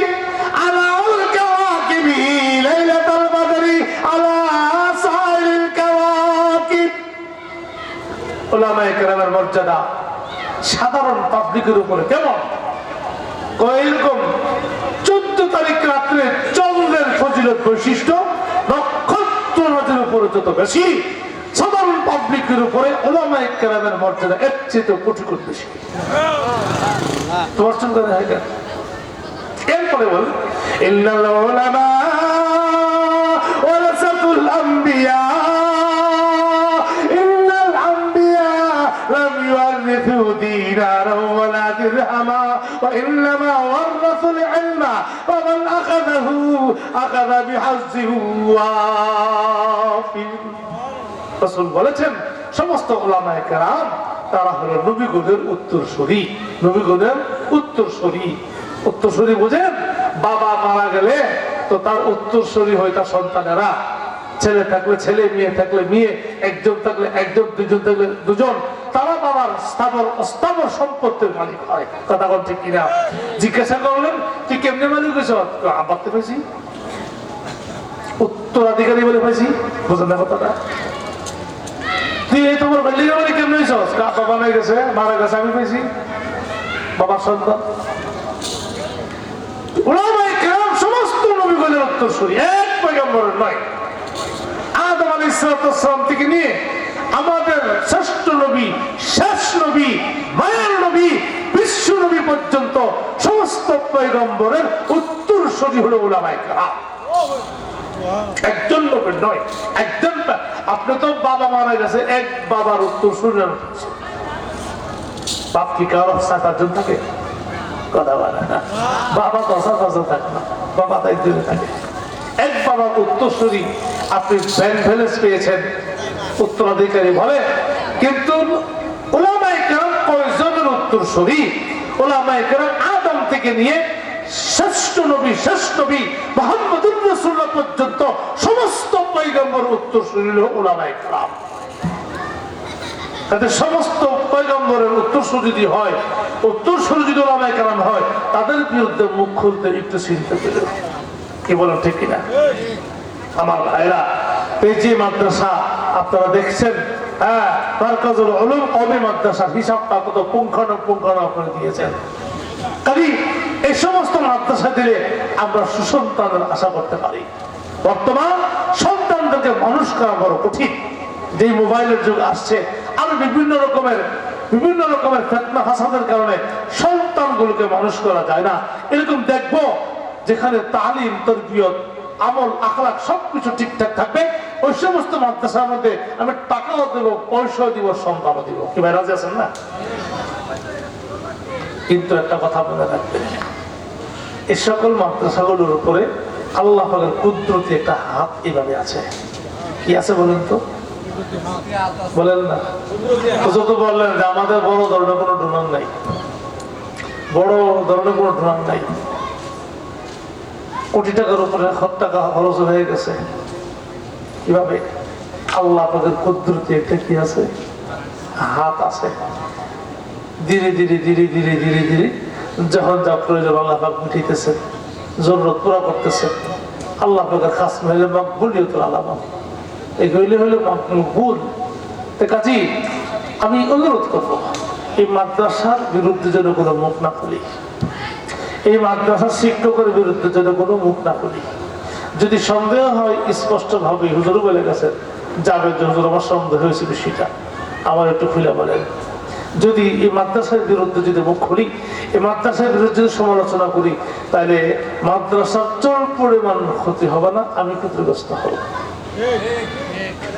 আলাল কাওয়াকিবি লাইলাতুল বদরি আলা সাইরিল কাওয়াকিব। উলামায়ে কেরামের মর্যাদা সাধারণ পাবলিকের উপরে কেমন? এরকম 14 তারিখ রাত্রে চন্দ্রের ফজিলত বৈশিষ্ট্য নক্ষত্রের উপরে যত বেশি, সাধারণ পাবলিকের উপরে উলামায়ে কেরামের মর্যাদা এর চেয়ে কোটি কোটি বেশি। তোমার সঙ্গে হয় কেন? এরপরে বল, ইন্নাল উলামা ওয়ারাসাতুল আম্বিয়া ইন্নাল আম্বিয়া লাম ইউরিথু দীনারাও ওয়ালা দিরহামা ওয়া ইন্নামা ওয়ারাসুল ইলমা ওয়া মান আখাযাহু আখাযা বিহাজ্জিহি ওয়াফির। রাসূল বলেছেন সমস্ত উলামায়ে কেরাম তারা হলো নবীগণের উত্তরসূরি। নবীগণের উত্তরসূরি, উত্তরসূরি বুঝেন? বাবা মারা গেলে তো তার উত্তরসূরি হয় তার সন্তানেরা। ছেলে থাকলে ছেলে, মেয়ে থাকলে মেয়ে, একজন থাকলে একজন, দুজন থাকলে দুজন, তারা বাবার স্থাবর অস্থাবর সম্পত্তির মালিক হয়। কথা বল ঠিক কিনা? জিজ্ঞাসা করলেন তুই কেমনে মালিক হয়েছ? আব্বাতে পেয়েছি, উত্তরাধিকারী বলে পেয়েছি। বুঝলেন না কথাটা? তুই এই তোমার বিল্ডিং এর কেমন হয়েছ? বাবা নাই গেছে, মারা গেছে, আমি পেয়েছি, বাবার সন্তান। উলামায়ে কেরাম সমস্ত নবীগণের উত্তরসূরি, এক পয়গম্বরের নয়। আদম আলাইহিস সালাম থেকে নিয়ে আমাদের শ্রেষ্ঠ নবী, শেষ নবী, মায়ের নবী, বিশ্ব নবী পর্যন্ত সমস্ত পয়গম্বরের উত্তরসূরি হলো উলামায়ে কেরাম। একজন লোকের নয়, একজন। আপনি তো বাবা মারা গেছে, এক বাবার উত্তরসূরি। বাপ কি কারো 7-8 থাকে? কথা বলে না। বাবা তো 7-8 থাকে না, বাবা তাই দূরে থাকে। এক বাবার উত্তরসূরি আপনি ব্যাংক ব্যালেন্স পেয়েছেন, উত্তরাধিকারী বলে। কিন্তু উলামায়ে কেরাম কয়জনের উত্তরসূরি? উলামায়ে কেরাম আদম থেকে নিয়ে শ্রেষ্ঠ নবী, শেষ নবী মুহাম্মদুর রাসূলুল্লাহ পর্যন্ত সমস্ত পয়গম্বর উত্তরসূরি হলো উলামায়ে কেরাম। তাদের সমস্ত পয়গম্বরের উত্তরসূরি যদি হয়, উত্তরসূরি যদি উলামায়ে কেরাম হয়, তাদের বিরুদ্ধে মুখ খুলতে একটু চিন্তা করে। কি বলেন ঠিক কিনা? আমার ভাইরা, এই যে মাদ্রাসা আপনারা দেখছেন, হ্যাঁ, মারকাজুল উলুম কওমি মাদ্রাসার হিসাবটা কত পুঙ্খানুপুঙ্খানু করে দিয়েছেন। কাজেই এই সমস্ত মাদ্রাসা দিলে আমরা সুসন্তানের আশা করতে পারি। বর্তমান সন্তানদেরকে মানুষ করা বড় কঠিন। যে মোবাইলের যুগ আসছে, আর বিভিন্ন রকমের ফিতনা ফাসাদের কারণে সন্তানগুলোকে মানুষ করা যায় না। এরকম দেখবো যেখানে তালিম, তরবিয়ত, আমল, আখলাক সবকিছু ঠিকঠাক থাকবে, ওই সমস্ত মাদ্রাসার মধ্যে আমি টাকাও দেব, পয়সাও দিব, সন্তানও দিব। কি ভাই রাজি আছেন না? কিন্তু একটা কথা মনে রাখবেন, এই সকল মাদ্রাসাগুলোর উপরে আল্লাহ পাকের কুদরতি একটা হাত এভাবে আছে। কি আছে বলেন তো? বলেন না। তো বললেন যে আমাদের বড় ধরনের কোনো ডোনার নাই, বড় ধরনের কোনো ডোনার নাই। কোটি টাকার উপরে টাকা খরচ হয়ে গেছে। কিভাবে? আল্লাহ তাদের কুদরতে একটা কি আছে, হাত আছে। ধীরে ধীরে ধীরে ধীরে ধীরে ধীরে যখন যা প্রয়োজন আল্লাহ পাক মিটাইতেছেন, জরুরত পুরা করতেছেন। আল্লাহ পাকের খাস হইলে মাকবুলিও তো আলাদা, এই হইলে হইলে মাকবুল। কাজী আমি অনুরোধ করবো, এই মাদ্রাসার বিরুদ্ধে যেন কোনো মুখ না খুলি, এই মাদ্রাসার শিক্ষকের বিরুদ্ধে যেন কোনো মুখ না খুলি। যদি সন্দেহ হয় স্পষ্ট ভাবে হুজুর বলে গেছেন, যাবে যে হুজুর আমার সন্দেহ হয়েছে বিষয়টা, আমার একটু খুলে বলেন। যদি এই মাদ্রাসার বিরুদ্ধে যদি মুখ খুলি, এই মাদ্রাসার বিরুদ্ধে যদি সমালোচনা করি, তাহলে মাদ্রাসার চল পরিমাণ ক্ষতি হবে না, আমি ক্ষতিগ্রস্ত হব।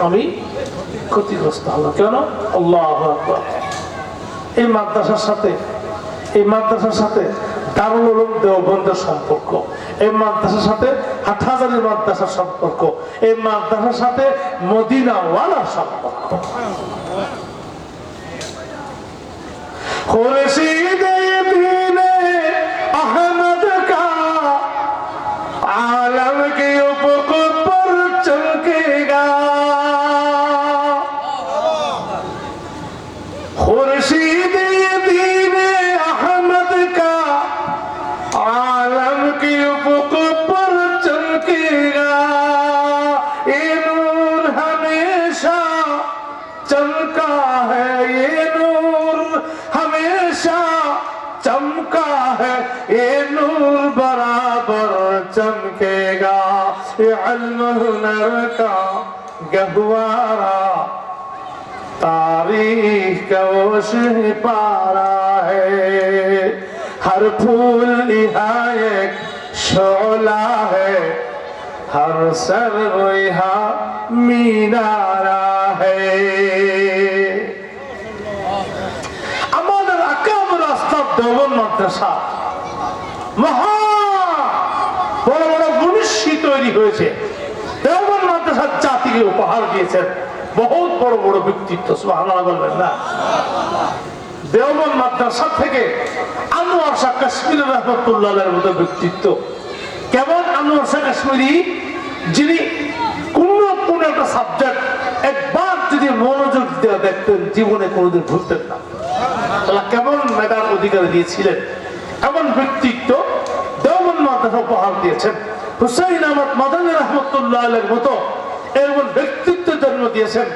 আমি ক্ষতিগ্রস্ত হব কেন? আল্লাহু আকবার। এই মাদ্রাসার সাথে দারুল উলুম দেওবন্দের সম্পর্ক, এই মাদ্রাসার সাথে হাটহাজারী মাদ্রাসার সম্পর্ক, এই মাদ্রাসার সাথে মদিনাওয়ালার সম্পর্ক। खुर्शीद दीने अहमद का आलम के उफक पर चमकेगा, खुर्शीद दीने अहमद का आलम के उफक पर चमकेगा, ये नूर हमेशा चमका है, ये नूर हमेशा चमका है, ये नूर बराबर चमकेगा, ये इल्म हुनर का गहवारा तारीख का ओश पारा है, हर फूल यहाँ एक शोला है, हर सर यहाँ मीनारा है। দেওবন্দ মাদ্রাসা মহা বড় বড় মনীষী তৈরি হয়েছে। দেওবন্দ মাদ্রাসার জাতিকে উপহার দিয়েছেন বহুত বড় বড় ব্যক্তিত্ব, সুবহানাল্লাহ বলবেন না? দেওবন্দ মাদ্রাসা থেকে আনোয়ার শাহ কাশ্মীরি রাহমাতুল্লাহের মতো ব্যক্তিত্ব। কেমন আনোয়ার শাহ কাশ্মীরি? যিনি কোন একটা সাবজেক্ট একবার যদি মনোযোগ দিয়ে দেখতেন, জীবনে কোনোদিন ভুলতেন না। কেমন মেধার অধিকার দিয়েছিলেন, এমন ব্যক্তিত্ব দেওবন্দ মাদ্রাসা উপহার দিয়েছেন। হুসাইন আহমদ মাদানী রাহমাতুল্লাহের মতো এমন ব্যক্তিত্ব জন্ম দিয়েছেন।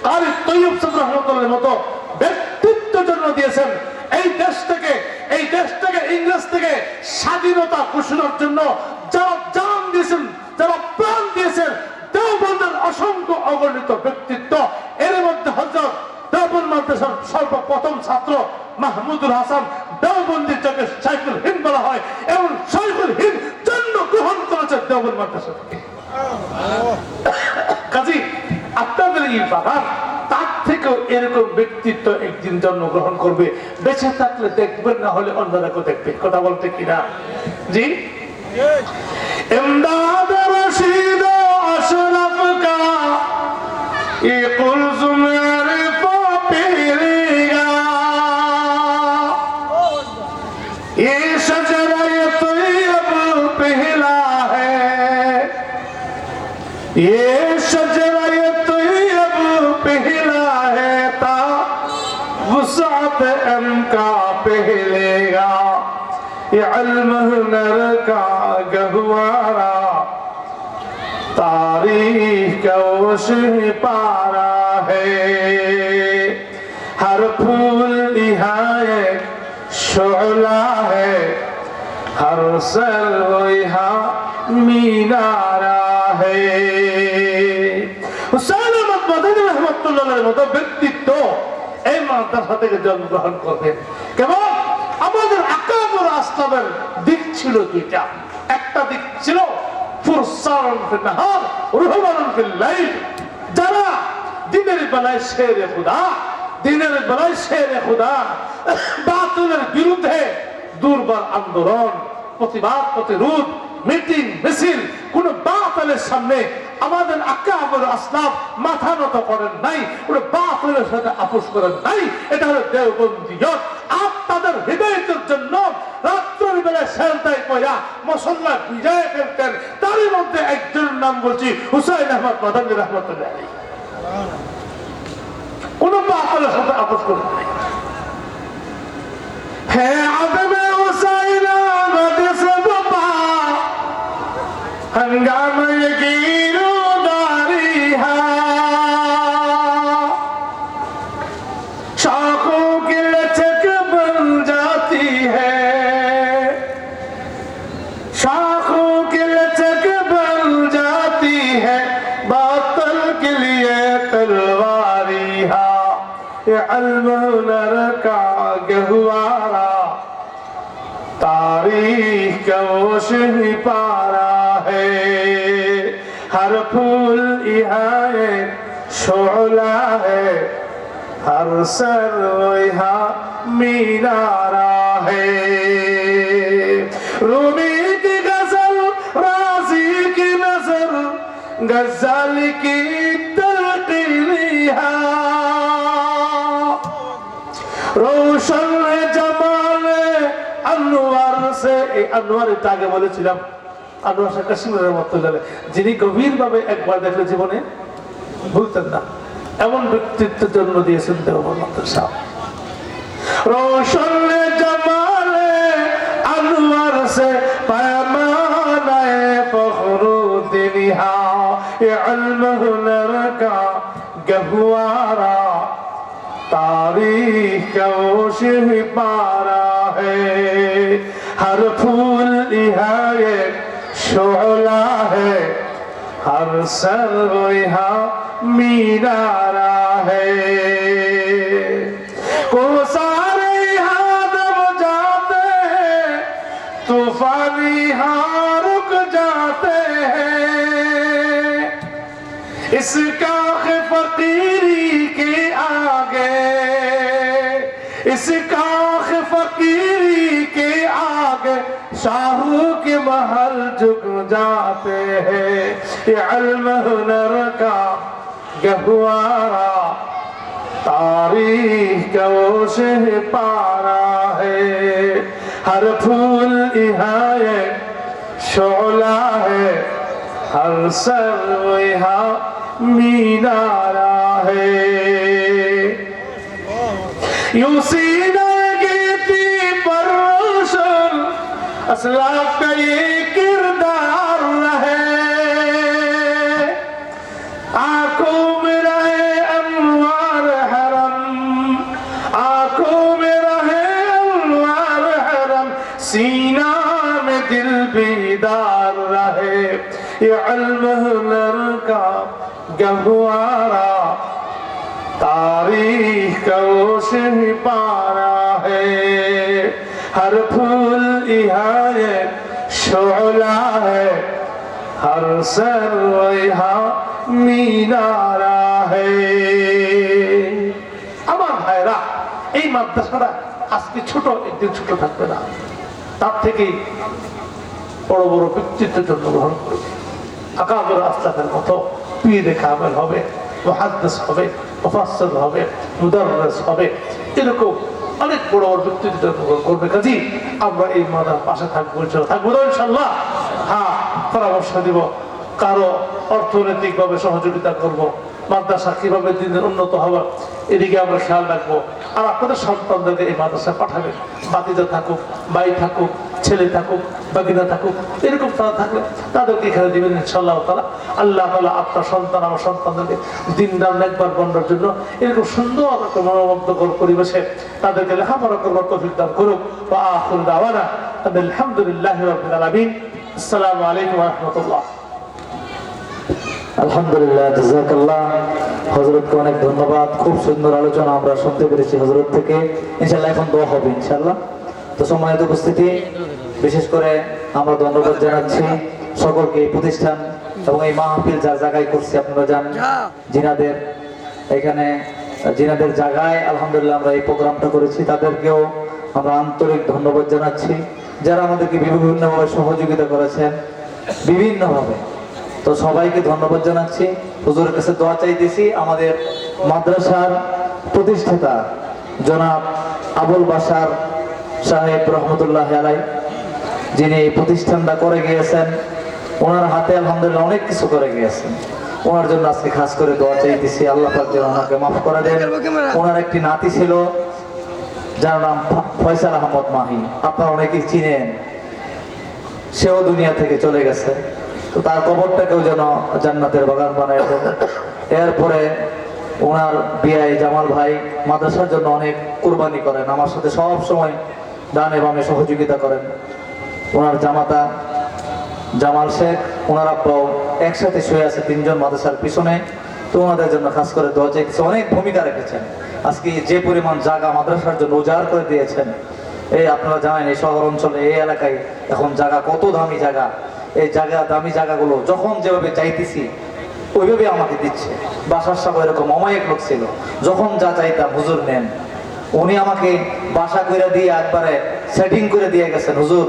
কারি তৈয়ব সাহেব রাহমাতুল্লাহের মতো ব্যক্তিত্ব জন্ম দিয়েছেন। এই দেশটাকে ইংরেজ থেকে স্বাধীনতা ঘোষণার জন্য যারা জান দিয়েছেন, যারা প্রাণ দিয়েছেন, দেওবন্দের অসংখ্য অগণিত ব্যক্তিত্ব। এর মধ্যে হযরত দেওবন্দ মাদ্রাসার সর্বপ্রথম ছাত্র মাহমুদুল হাসান দেওবন্দির যাকে শাইখুল হিন্দ বলা হয়, এবং শাইখুল হিন্দ জন্ম গ্রহণ করেছে দেওবন্দ মাদ্রাসা থেকে। কাজী আপনাদের এই বাগান তার থেকেও এরকম ব্যক্তিত্ব একদিন জন্মগ্রহণ করবে। বেঁচে থাকলে দেখবেন, না হলে অন্যরা কেউ দেখবে। কথা বলতে কিনা? জি। ইমদাদ রশিদ আশরাফ কা ये कुल्सुम अरफा पहरेगा, ये शजरा ये तैयब पहला है, ये शजरा ये तैयब पहला है, ता वसात एम का पहलेगा, ये इल्म हुनर का गहवारा तारीख का ओश पारा है, हर फूल यहाँ एक शोला है, हर सर यहाँ मीनारा है। হুসাইন আহমদ মাদানী রাহমাতুল্লাহের মতো ব্যক্তিত্ব এই মাদ্রাসা থেকে জন্মগ্রহণ করবেন। কেবল আমাদের আকাবুর আসলামের দিক ছিল দুইটা। একটা দিক ছিল ফুরসানুন ফিল নাহার রুহবানুন ফিল লাইল, যারা দিনের বেলায় শেরে খুদা, বাতিলের বিরুদ্ধে দুর্বার আন্দোলন, প্রতিবাদ, প্রতিরোধ, মিটিং, মিছিল, কোন বাতিলের সামনে আমাদের আকাবুল আসলাফ মাথা নত করেন নাই, কোন বাতিলের সাথে আপোষ করেন নাই। এটা হলো দেওবন্দিয়ত। আপনাদের হিদায়াতের জন্য রাত্রের বেলায় সেলতাই পয়লা মশল্লা বিজয় ফেলতেন, তারই মধ্যে একজনের নাম বলছি হুসাইন আহমদ মাদানী রহমতুল্লাহ আলাইহি। কোন বাপের সাথে আপোষ করবে না। है आदमे हुसैन आमद से बपा हंगामा यकीनो दारी है, शाखों की लचक बन जाती है, शाखों की लचक बन जाती है, बातल के लिए तलवारी है, ये इल्म हुनर का गहवारा, तारीख का वो पारा है, हर फूल यहाँ एक शोला है, हर सर यहाँ मीनारा है। रूमी की गजल, राजी की नजर, गजल की तलकीनिया, रोशन है जमाल আনোয়ার সে। এই আনোয়ার এটা আগে বলেছিলাম, আনোয়ার শাহ কাশিমের রহমতুল্লাহ, যিনি গভীরভাবে একবার দেখলে জীবনে ভুলতেন না, এমন ব্যক্তিত্বের জন্ম দিয়েছেন দেওবন্দ মাদ্রাসা। रोशन जमाले अनवर से पैमाना फखरुद्दीन, ये इल्म हुनर का गहवारा, तारीख का वो पारा है, हर फूल यहाँ एक शोला है, हर सर यहाँ मीनारा है। को सारे यहाँ दब जाते हैं, तूफानी यहाँ रुक जाते हैं, इसका फकीरी के आगे, इसका फकीरी के आगे शाहों के महल झुक जाते हैं, ये इल्म हुनर का गहवारा, तारीख का वो पारा है, हर फूल यहाँ एक शोला है, हर सर यहाँ मीनारा है। यूं सीना गिरती पर रोशन असलाफ का ये किरदार रहे, आंखों में रहे अनवार हरम, आंखों में रहे अनवार हरम, सीना में दिल बेदार रहे, ये इल्म हुनर का गहवारा, तारीख का वो पारा है, हर फूल यहाँ एक शोला है, हर सर यहाँ मीनारा है। আমার ভাইরা, এই মাদ্রাসাটা আজকে ছোট, একদিন ছোট থাকবে না, তার থেকে বড় বড় ব্যক্তিত্বের জন্মগ্রহণ করবে, আকাবের আস্তাকের মতো পীরে কামেল হবে, মুহাদ্দিস হবে, মুফাসসির হবে, মুদাররিস হবে, এরকম অনেক বড় বড় ব্যক্তিত্ব জন্মগ্রহণ করবে। কাজী আমরা এই মাদার পাশে থাকবো, থাকবো তো ইনশাআল্লাহ। হ্যাঁ, পরামর্শ দিব, কারো অর্থনৈতিকভাবে সহযোগিতা করব, মাদ্রাসা কিভাবে দিনের উন্নত হবে এদিকে আমরা খেয়াল রাখবো। আর আপনাদের সন্তানদেরকে এই মাদ্রাসায় পাঠাবেন, বাতিজা থাকুক, ভাই থাকুক, ছেলে থাকুক, বাগিনা থাকুক, এরকম তারা থাকলে তাদেরকে এখানে দিবেন ইনশাআল্লাহ তাআলা। আল্লাহ তাআলা আপনার সন্তান, আমার সন্তানদেরকে দিনদার নেকবার বন্ধার জন্য এরকম সুন্দর একটা মনোমুগ্ধকর পরিবেশে তাদেরকে লেখাপড়া করবার তৌফিক দান করুক। ওয়া আখিরু দাওয়ানা আলহামদুলিল্লাহি রাব্বিল আলামিন। আসসালামু আলাইকুম ওয়া রাহমাতুল্লাহ। আলহামদুলিল্লাহ, জাযাকাল্লাহ। হযরতকে অনেক ধন্যবাদ, খুব সুন্দর আলোচনা আমরা শুনতে পেরেছি হযরত থেকে। ইনশাআল্লাহ এখন দোয়া হবে ইনশাআল্লাহ। তো সম্মানিত উপস্থিতি, বিশেষ করে আমরা ধন্যবাদ জানাচ্ছি সকলকে, এই প্রতিষ্ঠান এবং এই মাহফিল যার জায়গায় করছি, আপনারা জানেন জিনাদের এখানে, জিনাদের জায়গায় আলহামদুলিল্লাহ আমরা এই প্রোগ্রামটা করেছি, তাদেরকেও আমরা আন্তরিক ধন্যবাদ জানাচ্ছি, যারা আমাদেরকে বিভিন্নভাবে সহযোগিতা করেছেন বিভিন্নভাবে। তো সবাইকে ধন্যবাদ জানাচ্ছি, হুজুরের কাছে দোয়া চাইতেছি আমাদের মাদ্রাসার প্রতিষ্ঠাতা জনাব আবুল বাশার সাহেব রহমতুল্লাহ আলাইহি, যিনি এই প্রতিষ্ঠানটা করে গিয়েছেন, ওনার হাতে আলহামদুলিল্লাহ অনেক কিছু করে গিয়েছেন। ওনার জন্য আজকে খাস করে দোয়া চাইতেছি, আল্লাহ পাক যেন ওনাকে মাফ করে দেন। ওনার একটি নাতি ছিল যার নাম ফয়সাল আহমদ মাহি, আপনারা অনেকেই চিনেন। সেও দুনিয়া থেকে চলে গেছে, তো তার কবরটাকেও যেন জান্নাতের বাগান বানায় দেন। এরপরে ওনার বিআই জামাল ভাই মাদ্রাসার জন্য অনেক কুরবানি করেন, আমার সাথে সব সময় ডানে বামে সহযোগিতা করেন। ওনার জামাতা জামাল শেখ, ওনার আব্বাও একসাথে শুয়ে আছে তিনজন মাদ্রাসার পিছনে। তো ওনাদের জন্য খাস করে দোয়া চাইতেছে, অনেক ভূমিকা রেখেছেন। আজকে যে পরিমাণ জায়গা মাদ্রাসার জন্য উজাড় করে দিয়েছেন, এই আপনারা জানেন এই শহর অঞ্চলে এই এলাকায় এখন জায়গা কত দামি জায়গা। এই জায়গা দামি জায়গাগুলো যখন যেভাবে চাইতেছি ওইভাবে আমাকে দিচ্ছে। বাসার সব এরকম অমায়িক লোক ছিল, যখন যা চাইতাম হুজুর নেন। উনি আমাকে বাসা করে দিয়ে একবারে সেটিং করে দিয়ে গেছেন, হুজুর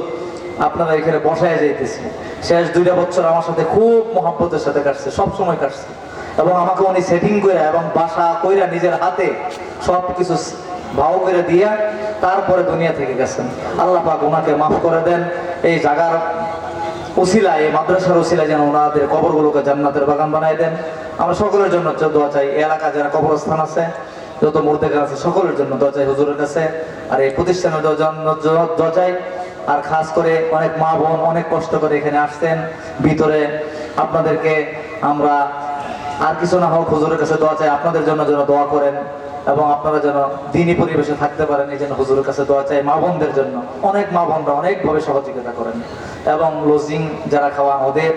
আপনারা এখানে বসায় যাইতেছি। শেষ 2টা বছর আমার সাথে খুব মহব্বতের সাথে কাটছে, সব সময় কাটছে। এবং আমাকে উনি সেটিং করে এবং বাসা কইরা নিজের হাতে সব কিছু ভাও করে দিয়া তারপরে দুনিয়া থেকে গেছেন। আল্লাহ পাক ওনাকে মাফ করে দেন। এই জায়গার উসিলা, এই মাদ্রাসার উসিলা যেন ওনাদের কবরগুলোকে জান্নাতের বাগান বানায় দেন। আমরা সকলের জন্য দোয়া চাই। এই এলাকা যারা কবরস্থান আছে, যত মুর্দেগার আছে, সকলের জন্য দোয়া চাই হুজুরের কাছে। আর এই প্রতিষ্ঠানের দোয়া চাই। আর খাস করে অনেক মা বোন অনেক কষ্ট করে এখানে আসছেন ভিতরে, আপনাদেরকে আমরা আর কিছু না হোক হুজুরের কাছে দোয়া চাই, আপনাদের জন্য যেন দোয়া করেন এবং আপনারা যেন দিনী পরিবেশে থাকতে পারেন, এই জন্য হুজুরের কাছে দোয়া চাই। মা বোনদের জন্য অনেক মা বোনরা অনেকভাবে সহযোগিতা করেন, এবং লজিং যারা খাওয়ান ওদের,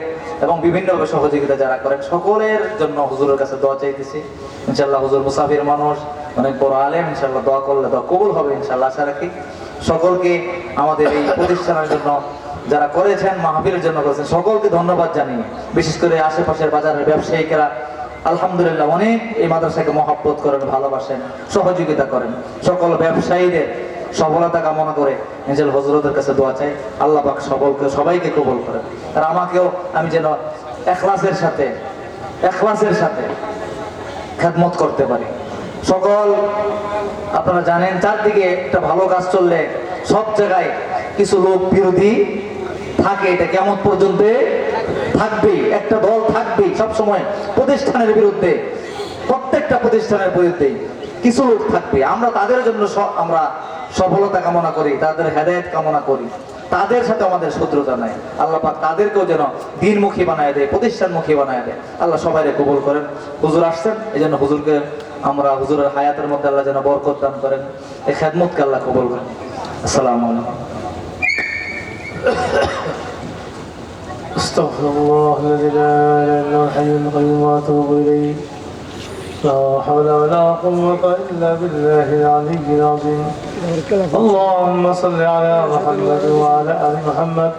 এবং বিভিন্নভাবে সহযোগিতা যারা করেন, সকলের জন্য হুজুরের কাছে দোয়া চাইতেছি। ইনশাল্লাহ হুজুর মুসাফির মানুষ, অনেক বড় আলেম, ইনশাল্লাহ দোয়া করলে দোয়া কবুল হবে ইনশাল্লাহ, আশা রাখি। সকলকে আমাদের এই প্রতিষ্ঠানের জন্য যারা করেছেন, মাহফিলের জন্য করেছেন, সকলকে ধন্যবাদ জানিয়ে, বিশেষ করে আশেপাশের বাজারের ব্যবসায়িকেরা আলহামদুলিল্লাহ অনেক এই মাদ্রাসাকে মহব্বত করেন, ভালোবাসেন, সহযোগিতা করেন। সকল ব্যবসায়ীদের সফলতা কামনা করে নিজের হযরতের কাছে দোয়া চাই, আল্লাহ পাক সবাইকে কবুল করেন। আর আমাকেও আমি যেন ইখলাসের সাথে খেদমত করতে পারি। সকল আপনারা জানেন চারদিকে একটা ভালো কাজ চললে সব জায়গায় কিছু লোক বিরোধী থাকে, এটা কিয়ামত পর্যন্ত থাকবেই। একটা দল থাকবেই সব সময় প্রতিষ্ঠানের বিরুদ্ধে, প্রত্যেকটা প্রতিষ্ঠানের বিরুদ্ধে কিছু লোক থাকবে। আমরা তাদের জন্য আমরা সফলতা কামনা করি, তাদের হেদায়েত কামনা করি, তাদের সাথে আমাদের শত্রুতা নাই। আল্লাহ পাক তাদেরকেও যেন দিনমুখী বানায় দেয়, প্রতিষ্ঠানমুখী বানায় দেয়। আল্লাহ সবাইকে কবুল করেন। হুজুর আসছেন, এই জন্য হুজুরকে আমরা হুজুরের হায়াতের মধ্যে আল্লাহ যেন বরকত দান করেন, এই খেদমতকে আল্লাহ কবুল করেন। আসসালামু আলাইকুম। استغفر الله الذي لا اله الا هو الحي القيوم واتوب اليه. لا حول ولا قوة الا بالله العلي العظيم. اللهم صل على محمد وعلى ال محمد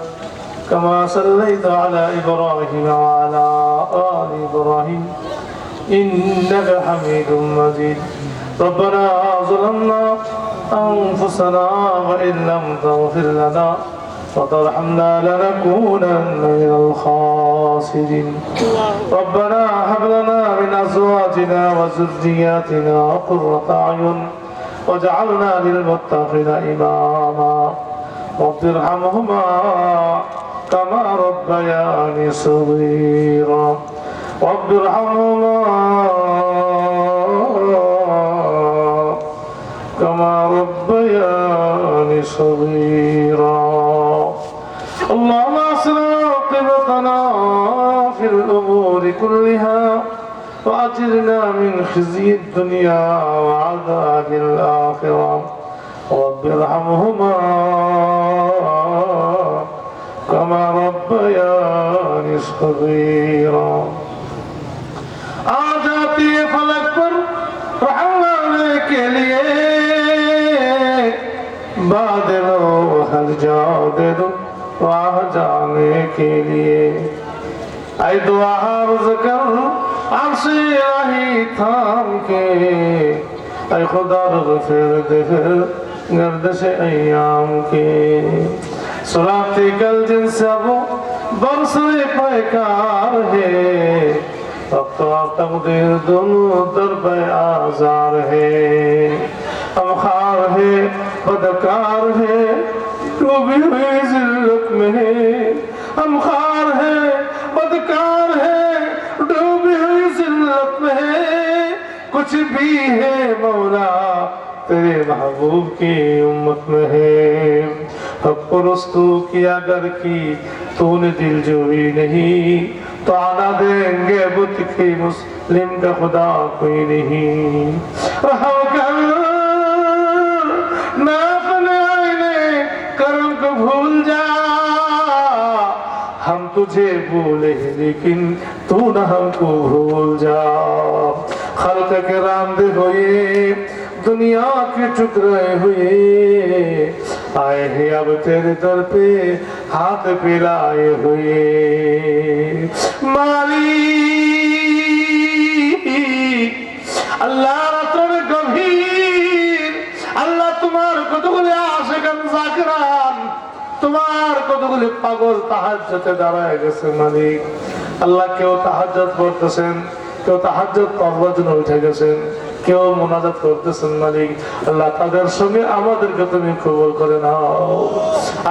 كما صليت على ابراهيم وعلى ال ابراهيم انك حميد مجيد. ربنا ظلمنا انفسنا وان لم تغفر لنا وترحمنا لنكونن من الخاسرين. ربنا هب لنا من ازواجنا وذرياتنا قرة اعين واجعلنا للمتقين اماما. رب ارحمهما كما ربياني صغيرا. رب ارحمهما كما ربياني صغيرا. اللهم اصلح عاقبتنا في الامور كلها واجرنا من خزي الدنيا وعذاب الاخره. رب ارحمهما كما ربياني صغيرا. आज आती है फलक पर रहने के लिए बादलों हर जाओ दे दो वहाँ जाने के लिए. ऐ दुआ अर्ज कर अर्शे रही थाम के. ऐ खुदा फिर दे फिर गर्दिश अय्याम के. सुराते कल जिनसे अब बरसरे पैकार है. वक्त तकदीर दोनों दर पे आजार है. हम खार है बदकार है डूबी हुई जिल्लत में हम खार है बदकार है डूबी हुई जिल्लत में कुछ भी है मौला तेरे महबूब की उम्मत में है हक परस्तों की अगर की तूने दिल जोई नहीं तो आना देंगे बुत की मुस्लिम का खुदा कोई नहीं रहम कर ना अपने आईने कर्म को भूल जा हम तुझे भूले लेकिन तू न हमको भूल जा खल्क के रांदे हुए दुनिया के टुकड़े हुए आए हैं अब तेरे दर पे हाथ फैलाए हुए मालिक আল্লাহ রাতের গভীর আল্লাহ তোমার কতগুলি আশিকান জাকিরান তোমার কতগুলি পাগল তাহাজ্জুদে দাঁড়ায় গেছে মালিক আল্লাহ কেউ তাহাজ্জুদ পড়তেছেন কেউ তাহাজ্জুদ পড়বার জন্য উঠে গেছেন কেউ মুনাজাত করতেছেন মালিক আল্লাহ তাদের সঙ্গে আমাদেরকে তুমি কবুল করে নাও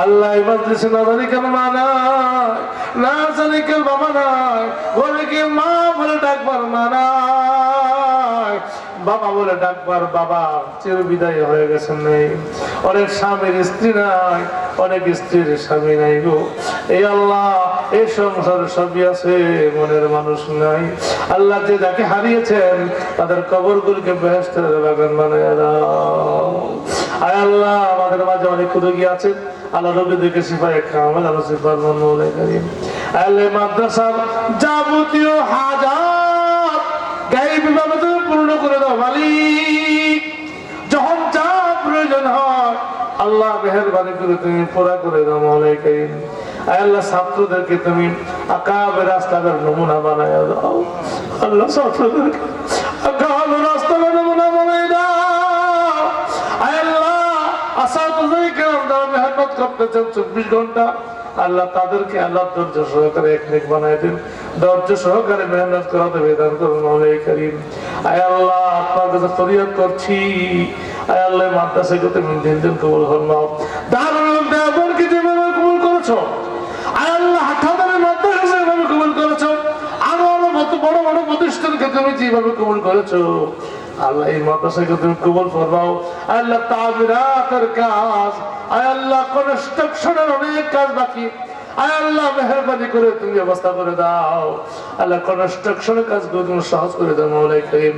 আল্লাহ এই মজলিসে না জানি কেন মানায় না জানি কেউ বাবা নাই বলে কি মা বলে ডাকবার মানায় বাবা বলে ডাকবার বাবা চির বিদায় হয়ে গেছেন নেই অনেক স্বামীর স্ত্রী নাই অনেক স্ত্রীর স্বামী নাই গো এই আল্লাহ এই সংসারে সবই আছে মনের মানুষ নাই আল্লাহ যে যাকে হারিয়েছেন তাদের কবরগুলোকে বেহেশতের বাগান বানায় দাও আয় আল্লাহ আমাদের মাঝে অনেক রোগী আছে আল্লাহ রোগীদেরকে শিফায়ে কামিল আল্লাহ শিফার মৌলা করিম আল্লাহ মাদ্রাসার যাবতীয় হাজাত গায়বী ভাবে পূর্ণ করে দাও মালিক যখন যা প্রয়োজন হয় আল্লাহ মেহেরবানি করে তুমি পুরা করে দাও মৌলা করিম আল্লাহ ছাত্রদেরকে তুমি আকাবের রাস্তার নমুনা বানায় দাও আল্লাহ ছাত্রদেরকে আকাবের রাস্তার নমুনা বানায় দাও আল্লাহ আসাদুজাই কেরাম যারা মেহনত করতেছেন 24 ঘন্টা আল্লাহ তাদেরকে আল্লাহ ধৈর্য সহকারে একনেক বানায় দিন ধৈর্য সহকারে মেহনত করাতে বেদান করুন মৌলা করিম আয় আল্লাহ আপনার কাছে ফরিয়াদ করছি আয় আল্লাহ মাদ্রাসাকে তুমি দিন দিন কবুল ফরমাও দারুল দেওবন্দকে যেভাবে কবুল করেছো আয় আল্লাহ হাটাদারের মাদ্রাসা যেভাবে কবুল করেছো আরো মত বড় বড় প্রতিষ্ঠানকে তুমি যেভাবে কবুল করেছো আল্লাহ এই মাদ্রাসাকে তুমি কবুল ফরমাও আল্লাহ তামিরাতের কাজ আয় আল্লাহ কনস্ট্রাকশনের অনেক কাজ বাকি আয় আল্লাহ মেহেরবানি করে তুমি ব্যবস্থা করে দাও আল্লাহ কনস্ট্রাকশনের কাজগুলো তুমি সহজ করে দাও মৌলা করিম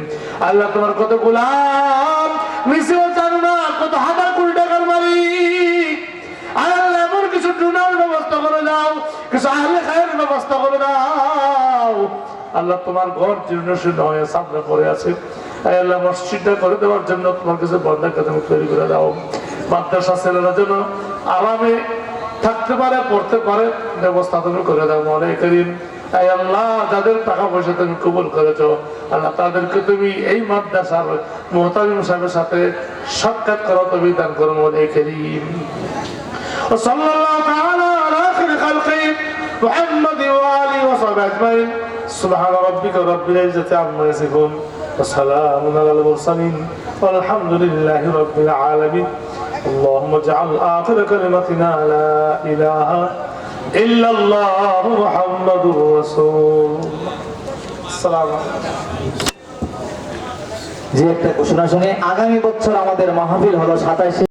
আল্লাহ তোমার কত গোলাম মিশিও জানো না কত হাজার কোটি টাকার মালিক আয় আল্লাহ এমন কিছু ডোনার ব্যবস্থা করে দাও কিছু আহলে খায়ের ব্যবস্থা করে দাও আল্লাহ তোমার ঘর জীর্ণশীর্ণ হয়ে সামনে পড়ে আছে আয় আল্লাহ মসজিদটা করে দেওয়ার জন্য তোমার কাছে বন্ধাকে তুমি তৈরি করে দাও মাদ্রাসা ছেলেরা যেন আরামে থাকতে পারে পড়তে পারে ব্যবস্থা তুমি করে দাও মৌলা করিম আয় আল্লাহ যাদের টাকা পয়সা তুমি কবুল করেছো আল্লাহ তাদেরকে তুমি এই মাদ্রাসার মুহতামিম সাহেবের সাথে সাক্ষাৎ করা তুমি দান করো মৌলা করিম সাল্লাল্লাহু তাআলা আলা আখির খালকি মুহাম্মদ ওয়া আলিহি ওয়া সাহবিহি আজমাইন সুবহান রাব্বিকা রাব্বিল ইজ্জাতি আম্মা ইয়াসিফুন ওয়া সালামুন আলাল মুরসালিন ওয়ালহামদুলিল্লাহি রাব্বিল আলামিন اللهم اجعل آخر كلمتنا لا إله إلا الله محمد رسول السلام عليكم যে একটা ঘোষণা শুনে আগামী বছর আমাদের মাহফিল হলো 27